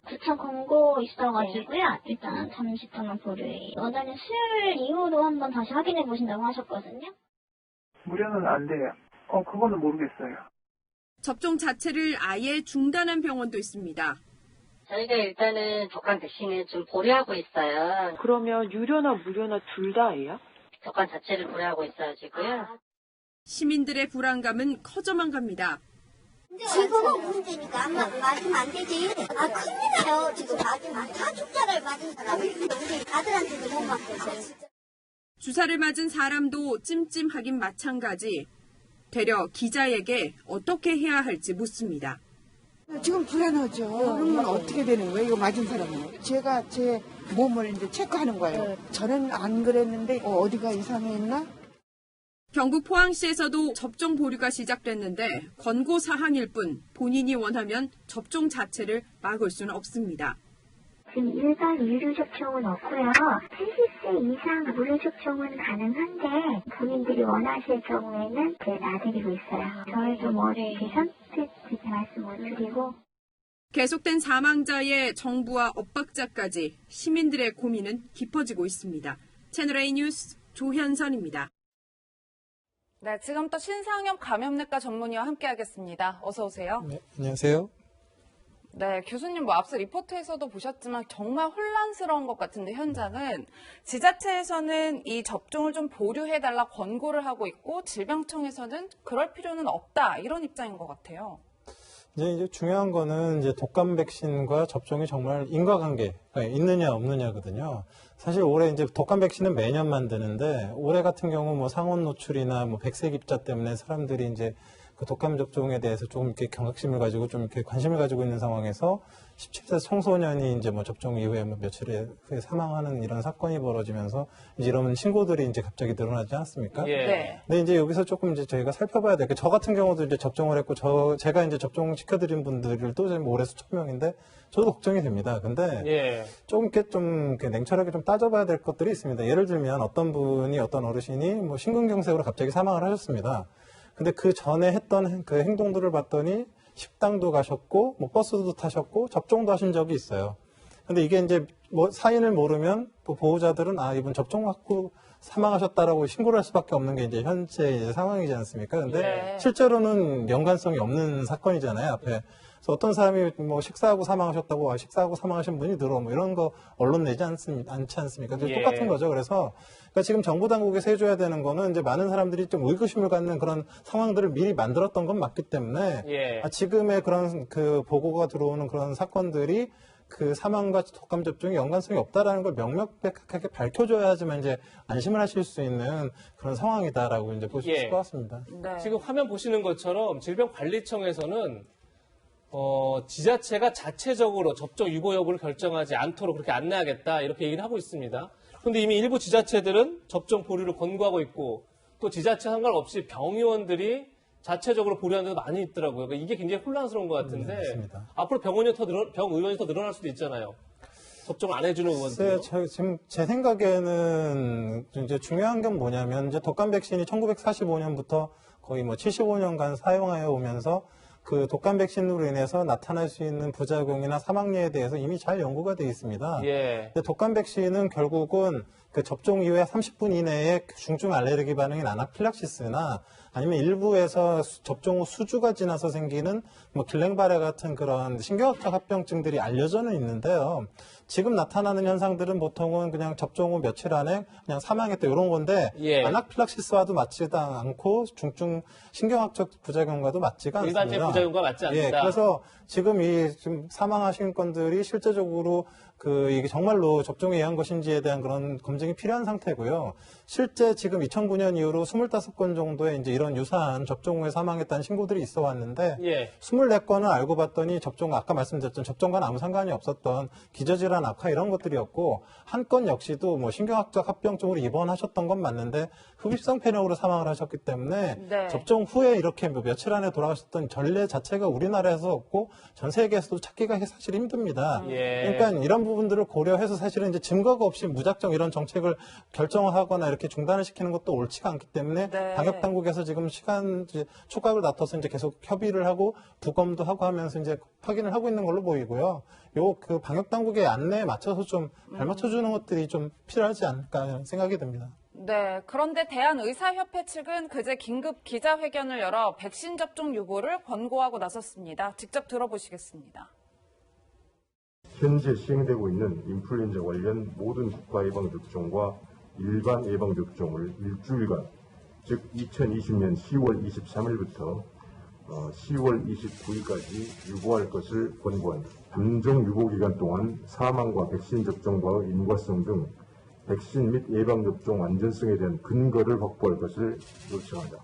구청 권고 있어가지고요. 일단 30분만 보류해요. 원장님 수요일 이후로 한번 다시 확인해 보신다고 하셨거든요. 무료는 안 돼요. 그거는 모르겠어요. 접종 자체를 아예 중단한 병원도 있습니다. 저희가 일단은 독감 백신을 좀 보류하고 있어요. 그러면 유료나 무료나 둘 다예요? 독감 자체를 보류하고 있어가지고요. 시민들의 불안감은 커져만 갑니다. 지금은 문제니까 맞으면 안 되지. 큰일 나요. 지금 맞으면 다 주사를 맞은 사람이 우리 아들한테도 못 맞겠어요. 주사를 맞은 사람도 찜찜하긴 마찬가지. 되려 기자에게 어떻게 해야 할지 묻습니다. 지금 불안하죠. 그러면 어떻게 되는 거예요? 이거 맞은 사람은. 제가 제 몸을 이제 체크하는 거예요. 저는 안 그랬는데 어디가 이상했나? 경북 포항시에서도 접종 보류가 시작됐는데 권고 사항일 뿐 본인이 원하면 접종 자체를 막을 수는 없습니다. 지금 일반 유료 접종은 없고요. 80세 이상 무료 접종은 가능한데 본인들이 원하실 경우에는 놔드리고 있어요. 저희도 선뜻 말씀 못 드리고. 계속된 사망자의 정부와 엇박자까지 시민들의 고민은 깊어지고 있습니다. 채널A 뉴스 조현선입니다. 네, 지금부터 신상엽 감염내과 전문의와 함께하겠습니다. 어서 오세요. 네, 안녕하세요. 네, 교수님 앞서 리포트에서도 보셨지만 정말 혼란스러운 것 같은데 현장은 지자체에서는 이 접종을 좀 보류해달라 권고를 하고 있고 질병청에서는 그럴 필요는 없다 이런 입장인 것 같아요. 이제 중요한 거는 이제 독감 백신과 접종이 정말 인과관계가 있느냐 없느냐거든요. 사실 올해 이제 독감 백신은 매년 만드는데 올해 같은 경우 뭐 상온 노출이나 뭐 백색 입자 때문에 사람들이 이제 그 독감 접종에 대해서 조금 이렇게 경각심을 가지고 좀 이렇게 관심을 가지고 있는 상황에서 17세 청소년이 이제 뭐 접종 이후에 뭐 며칠 후에 사망하는 이런 사건이 벌어지면서 이제 이런 신고들이 이제 갑자기 늘어나지 않았습니까? 예. 네. 근데 이제 여기서 조금 이제 저희가 살펴봐야 될 게 저 같은 경우도 이제 접종을 했고 제가 이제 접종 시켜드린 분들을 또 지금 올해 수천 명인데 저도 걱정이 됩니다. 근데 예. 좀 이렇게 냉철하게 좀 따져봐야 될 것들이 있습니다. 예를 들면 어떤 어르신이 뭐 심근경색으로 갑자기 사망을 하셨습니다. 근데 그 전에 했던 그 행동들을 봤더니 식당도 가셨고, 뭐 버스도 타셨고, 접종도 하신 적이 있어요. 근데 이게 이제 뭐 사인을 모르면 또 보호자들은 이분 접종 받고 사망하셨다라고 신고를 할 수밖에 없는 게 이제 현재 이제 상황이지 않습니까? 근데 네. 실제로는 연관성이 없는 사건이잖아요, 앞에. 그래서 어떤 사람이 뭐 식사하고 사망하셨다고, 식사하고 사망하신 분이 늘어, 뭐 이런 거 언론 내지 않지 않습니까? 예. 똑같은 거죠. 그래서 그러니까 지금 정부 당국에서 해줘야 되는 거는 이제 많은 사람들이 좀 의구심을 갖는 그런 상황들을 미리 만들었던 건 맞기 때문에 예. 지금의 그런 그 보고가 들어오는 그런 사건들이 그 사망과 독감 접종에 연관성이 없다라는 걸 명명백하게 밝혀줘야지만 이제 안심을 하실 수 있는 그런 상황이다라고 이제 볼 수 있을 것 같습니다. 네. 지금 화면 보시는 것처럼 질병관리청에서는 지자체가 자체적으로 접종 유보 여부를 결정하지 않도록 그렇게 안내하겠다 이렇게 얘기를 하고 있습니다. 그런데 이미 일부 지자체들은 접종 보류를 권고하고 있고 또 지자체 상관없이 병의원들이 자체적으로 보류하는 데도 많이 있더라고요. 그러니까 이게 굉장히 혼란스러운 것 같은데 앞으로 병의원이 더 늘어날 수도 있잖아요. 접종 안 해주는 의원들. 지금 제 생각에는 이제 중요한 건 뭐냐면 이제 독감 백신이 1945년부터 거의 뭐 75년간 사용하여 오면서 그 독감 백신으로 인해서 나타날 수 있는 부작용이나 사망률에 대해서 이미 잘 연구가 되어 있습니다. 예. 근데 독감 백신은 결국은 그 접종 이후에 30분 이내에 중증 알레르기 반응인 아나필락시스나 아니면 일부에서 접종 후 수주가 지나서 생기는 뭐 길랭바레 같은 그런 신경학적 합병증들이 알려져는 있는데요. 지금 나타나는 현상들은 보통은 그냥 접종 후 며칠 안에 그냥 사망했다 이런 건데 예. 아나필락시스와도 맞지도 않고 중증 신경학적 부작용과도 맞지가 않습니다. 일반적 부작용과 맞지 않는다. 예, 그래서 지금 지금 사망하신 건들이 실제적으로 이게 정말로 접종에 의한 것인지에 대한 그런 검증이 필요한 상태고요. 실제 지금 2009년 이후로 25건 정도의 이제 이런 유사한 접종 후에 사망했다는 신고들이 있어 왔는데, 예. 24건은 알고 봤더니 아까 말씀드렸던 접종과는 아무 상관이 없었던 기저질환 악화 이런 것들이었고, 한 건 역시도 뭐 신경학적 합병증으로 입원하셨던 건 맞는데, 흡입성 폐렴으로 사망을 하셨기 때문에, 네. 접종 후에 이렇게 며칠 안에 돌아가셨던 전례 자체가 우리나라에서 없고, 전 세계에서도 찾기가 사실 힘듭니다. 예. 그러니까 이런 부분들을 고려해서 사실은 이제 증거가 없이 무작정 이런 정책을 결정을 하거나 이렇게 중단을 시키는 것도 옳지가 않기 때문에 네. 방역 당국에서 지금 촉각을 다퉈서 이제 계속 협의를 하고 부검도 하고 하면서 이제 확인을 하고 있는 걸로 보이고요. 그 방역 당국의 안내에 맞춰서 좀 발맞춰주는 것들이 좀 필요하지 않을까 생각이 듭니다. 네, 그런데 대한의사협회 측은 그제 긴급 기자회견을 열어 백신 접종 유보를 권고하고 나섰습니다. 직접 들어보시겠습니다. 현재 시행되고 있는 인플루엔자 관련 모든 국가 예방접종과 일반 예방접종을 일주일간, 즉 2020년 10월 23일부터 10월 29일까지 유보할 것을 권고한다. 잠정 유보 기간 동안 사망과 백신 접종과의 인과성 등 백신 및 예방접종 안전성에 대한 근거를 확보할 것을 요청한다.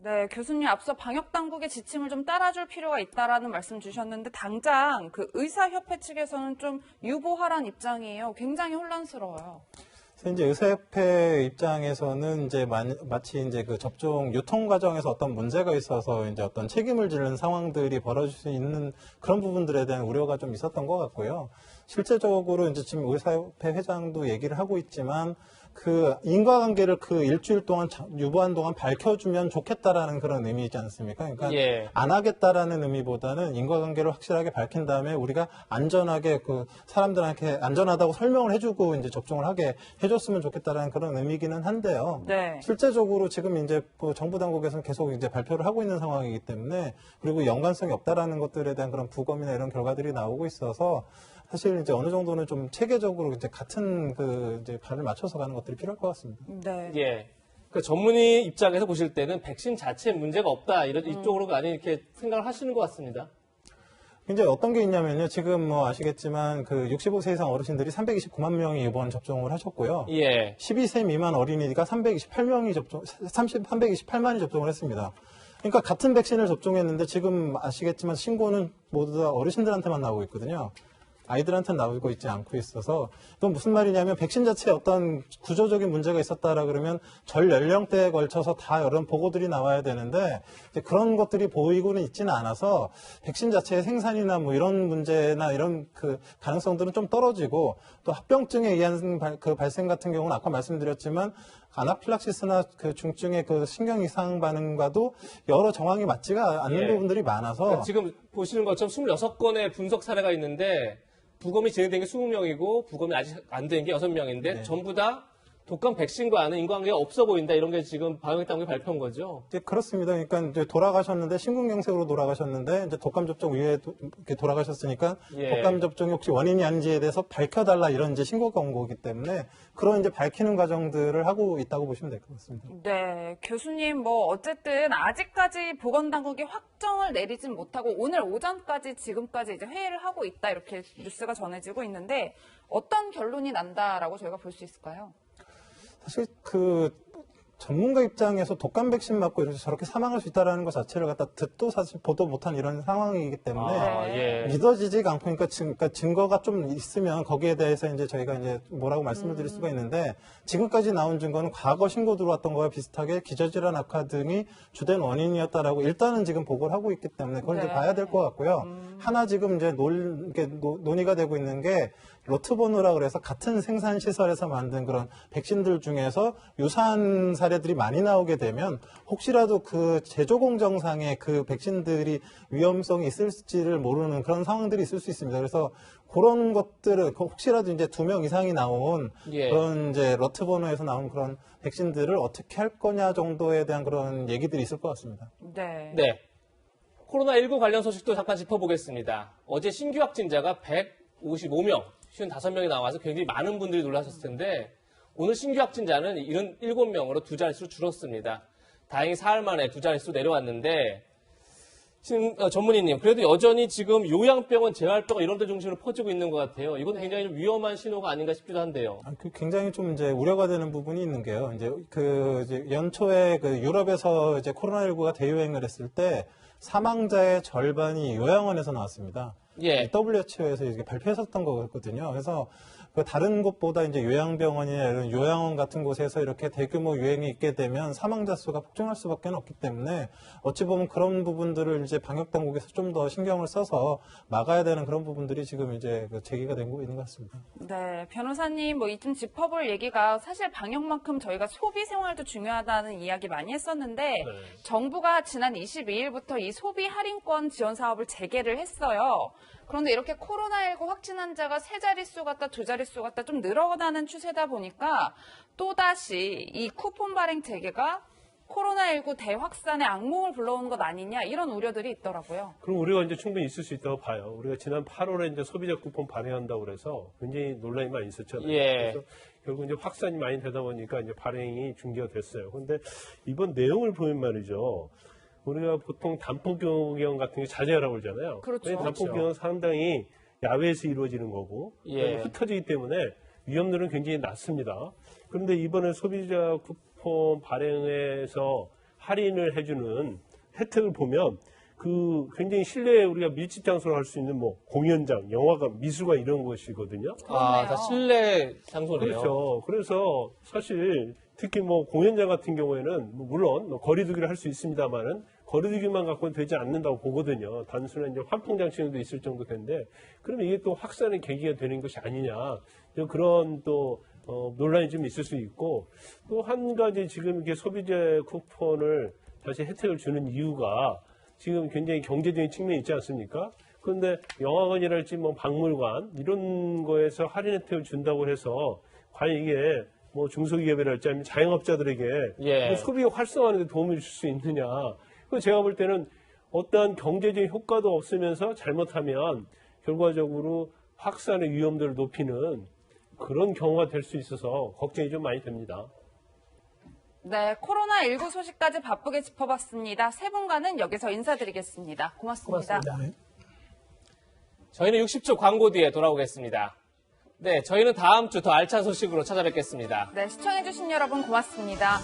네, 교수님 앞서 방역당국의 지침을 좀 따라줄 필요가 있다라는 말씀 주셨는데 당장 의사협회 측에서는 좀 유보하라는 입장이에요. 굉장히 혼란스러워요. 이제 의사협회 입장에서는 이제 마치 이제 그 접종 유통 과정에서 어떤 문제가 있어서 이제 어떤 책임을 지는 상황들이 벌어질 수 있는 그런 부분들에 대한 우려가 좀 있었던 것 같고요. 실제적으로 이제 지금 의사협회 회장도 얘기를 하고 있지만 인과관계를 일주일 동안 유보한 동안 밝혀주면 좋겠다라는 그런 의미이지 않습니까? 그러니까 예. 안 하겠다라는 의미보다는 인과관계를 확실하게 밝힌 다음에 우리가 안전하게 사람들한테 안전하다고 설명을 해주고 이제 접종을 하게 해줬으면 좋겠다라는 그런 의미이기는 한데요. 네. 실제적으로 지금 이제 정부 당국에서는 계속 이제 발표를 하고 있는 상황이기 때문에 그리고 연관성이 없다라는 것들에 대한 그런 부검이나 이런 결과들이 나오고 있어서 사실 이제 어느 정도는 좀 체계적으로 이제 같은 이제 발을 맞춰서 가는 것들이 필요할 것 같습니다. 네. 예. 전문의 입장에서 보실 때는 백신 자체에 문제가 없다 이쪽으로 많이 이렇게 생각을 하시는 것 같습니다. 이제 어떤 게 있냐면요. 지금 아시겠지만 65세 이상 어르신들이 329만 명이 이번 접종을 하셨고요. 예. 12세 미만 어린이가 328만이 접종을 했습니다. 그러니까 같은 백신을 접종했는데 지금 아시겠지만 신고는 모두 다 어르신들한테만 나오고 있거든요. 아이들한테는 나오고 있지 않고 있어서 이건 무슨 말이냐면 백신 자체에 어떤 구조적인 문제가 있었다라 그러면 전 연령대에 걸쳐서 다 여러 보고들이 나와야 되는데 이제 그런 것들이 보이고는 있지는 않아서 백신 자체의 생산이나 이런 문제나 이런 가능성들은 좀 떨어지고 또 합병증에 의한 발생 같은 경우는 아까 말씀드렸지만 아나필락시스나 중증의 신경 이상 반응과도 여러 정황이 맞지가 않는 부분들이 많아서 그러니까 지금 보시는 것처럼 26건의 분석 사례가 있는데 부검이 진행된 게 20명이고 부검이 아직 안 된 게 6명인데 네. 전부 다 독감 백신과는 인과관계가 없어 보인다 이런 게 지금 방역당국이 발표한 거죠. 네, 그렇습니다. 그러니까 이제 돌아가셨는데 심근경색으로 돌아가셨는데 이제 독감 접종 이후에 이렇게 돌아가셨으니까 독감 접종이 혹시 원인이 아닌지에 대해서 밝혀달라 이런 이제 신고가 온 거기 때문에 그런 이제 밝히는 과정들을 하고 있다고 보시면 될 것 같습니다. 네, 교수님 어쨌든 아직까지 보건당국이 확정을 내리진 못하고 오늘 오전까지 지금까지 이제 회의를 하고 있다 이렇게 뉴스가 전해지고 있는데 어떤 결론이 난다라고 저희가 볼 수 있을까요? 사실 전문가 입장에서 독감 백신 맞고 이렇게 저렇게 사망할 수 있다는 것 자체를 듣도 사실 보도 못한 이런 상황이기 때문에 믿어지지가 않고 그러니까 증거가 좀 있으면 거기에 대해서 이제 저희가 이제 뭐라고 말씀을 드릴 수가 있는데 지금까지 나온 증거는 과거 신고 들어왔던 거와 비슷하게 기저질환 악화 등이 주된 원인이었다라고 일단은 지금 보고를 하고 있기 때문에 그걸 이제 봐야 될 것 같고요. 하나 지금 이제 논의가 되고 있는 게 로트보누라 그래서 같은 생산 시설에서 만든 그런 백신들 중에서 유사한 사례 사례들이 많이 나오게 되면 혹시라도 그 제조 공정상의 그 백신들이 위험성이 있을지를 모르는 그런 상황들이 있을 수 있습니다. 그래서 그런 것들을 혹시라도 이제 2명 이상이 나온 예. 그런 이제 러트버너에서 나온 그런 백신들을 어떻게 할 거냐 정도에 대한 그런 얘기들이 있을 것 같습니다. 네. 네. 코로나19 관련 소식도 잠깐 짚어보겠습니다. 어제 신규 확진자가 155명, 55명이 나와서 굉장히 많은 분들이 놀라셨을 텐데 오늘 신규 확진자는 77명으로 2자릿수로 줄었습니다. 다행히 사흘 만에 2자릿수로 내려왔는데 지금 전문의님, 그래도 여전히 지금 요양병원, 재활병원 이런 데 중심으로 퍼지고 있는 것 같아요. 이건 굉장히 좀 위험한 신호가 아닌가 싶기도 한데요. 굉장히 좀 이제 우려가 되는 부분이 있는 게요. 이제 연초에 그 유럽에서 이제 코로나19가 대유행을 했을 때 사망자의 절반이 요양원에서 나왔습니다. 예. WHO에서 이게 발표했었던 거거든요. 그래서 그 다른 곳보다 이제 요양병원이나 이런 요양원 같은 곳에서 이렇게 대규모 유행이 있게 되면 사망자 수가 폭증할 수밖에 없기 때문에 어찌 보면 그런 부분들을 이제 방역 당국에서 좀 더 신경을 써서 막아야 되는 그런 부분들이 지금 이제 제기가 되고 있는 것 같습니다. 네, 변호사님 뭐 이쯤 짚어볼 얘기가 사실 방역만큼 저희가 소비 생활도 중요하다는 이야기 많이 했었는데 정부가 지난 22일부터 이 소비 할인권 지원 사업을 재개를 했어요. 그런데 이렇게 코로나19 확진 환자가 3자릿수 갔다 2자릿수 갔다 좀 늘어나는 추세다 보니까 또다시 이 쿠폰 발행 재개가 코로나19 대확산의 악몽을 불러오는 것 아니냐 이런 우려들이 있더라고요. 그럼 우리가 이제 충분히 있을 수 있다고 봐요. 우리가 지난 8월에 이제 소비자 쿠폰 발행한다고 그래서 굉장히 논란이 많이 있었잖아요. 예. 그래서 결국 이제 확산이 많이 되다 보니까 이제 발행이 중지가 됐어요. 그런데 이번 내용을 보면 말이죠. 우리가 보통 단품 경영 같은 게 자제하라고 그러잖아요. 그렇죠. 단품 경영은 상당히 야외에서 이루어지는 거고 예. 흩어지기 때문에 위험들은 굉장히 낮습니다. 그런데 이번에 소비자 쿠폰 발행에서 할인을 해주는 혜택을 보면 그 굉장히 실내에 우리가 밀집 장소로 할 수 있는 뭐 공연장, 영화관, 미술관 이런 것이거든요. 아, 다 실내 장소네요. 그렇죠. 그래서 사실 특히 뭐 공연장 같은 경우에는 뭐 물론 뭐 거리두기를 할 수 있습니다만은 거리두기만 갖고는 되지 않는다고 보거든요. 단순한 이제 환풍 장치도 있을 정도 된데 그러면 이게 또 확산의 계기가 되는 것이 아니냐. 그런 또 논란이 좀 있을 수 있고 또 한 가지 지금 이렇게 소비자 쿠폰을 다시 혜택을 주는 이유가 지금 굉장히 경제적인 측면이 있지 않습니까? 그런데 영화관이랄지 뭐 박물관 이런 거에서 할인 혜택을 준다고 해서 과연 이게 뭐 중소기업이랄지 아니면 자영업자들에게 예. 소비 활성화하는 데 도움을 줄 수 있느냐. 그래서 제가 볼 때는 어떠한 경제적인 효과도 없으면서 잘못하면 결과적으로 확산의 위험도를 높이는 그런 경우가 될 수 있어서 걱정이 좀 많이 됩니다. 네, 코로나19 소식까지 바쁘게 짚어봤습니다. 세 분과는 여기서 인사드리겠습니다. 고맙습니다. 저희는 60초 광고 뒤에 돌아오겠습니다. 네, 저희는 다음 주 더 알찬 소식으로 찾아뵙겠습니다. 네, 시청해주신 여러분 고맙습니다.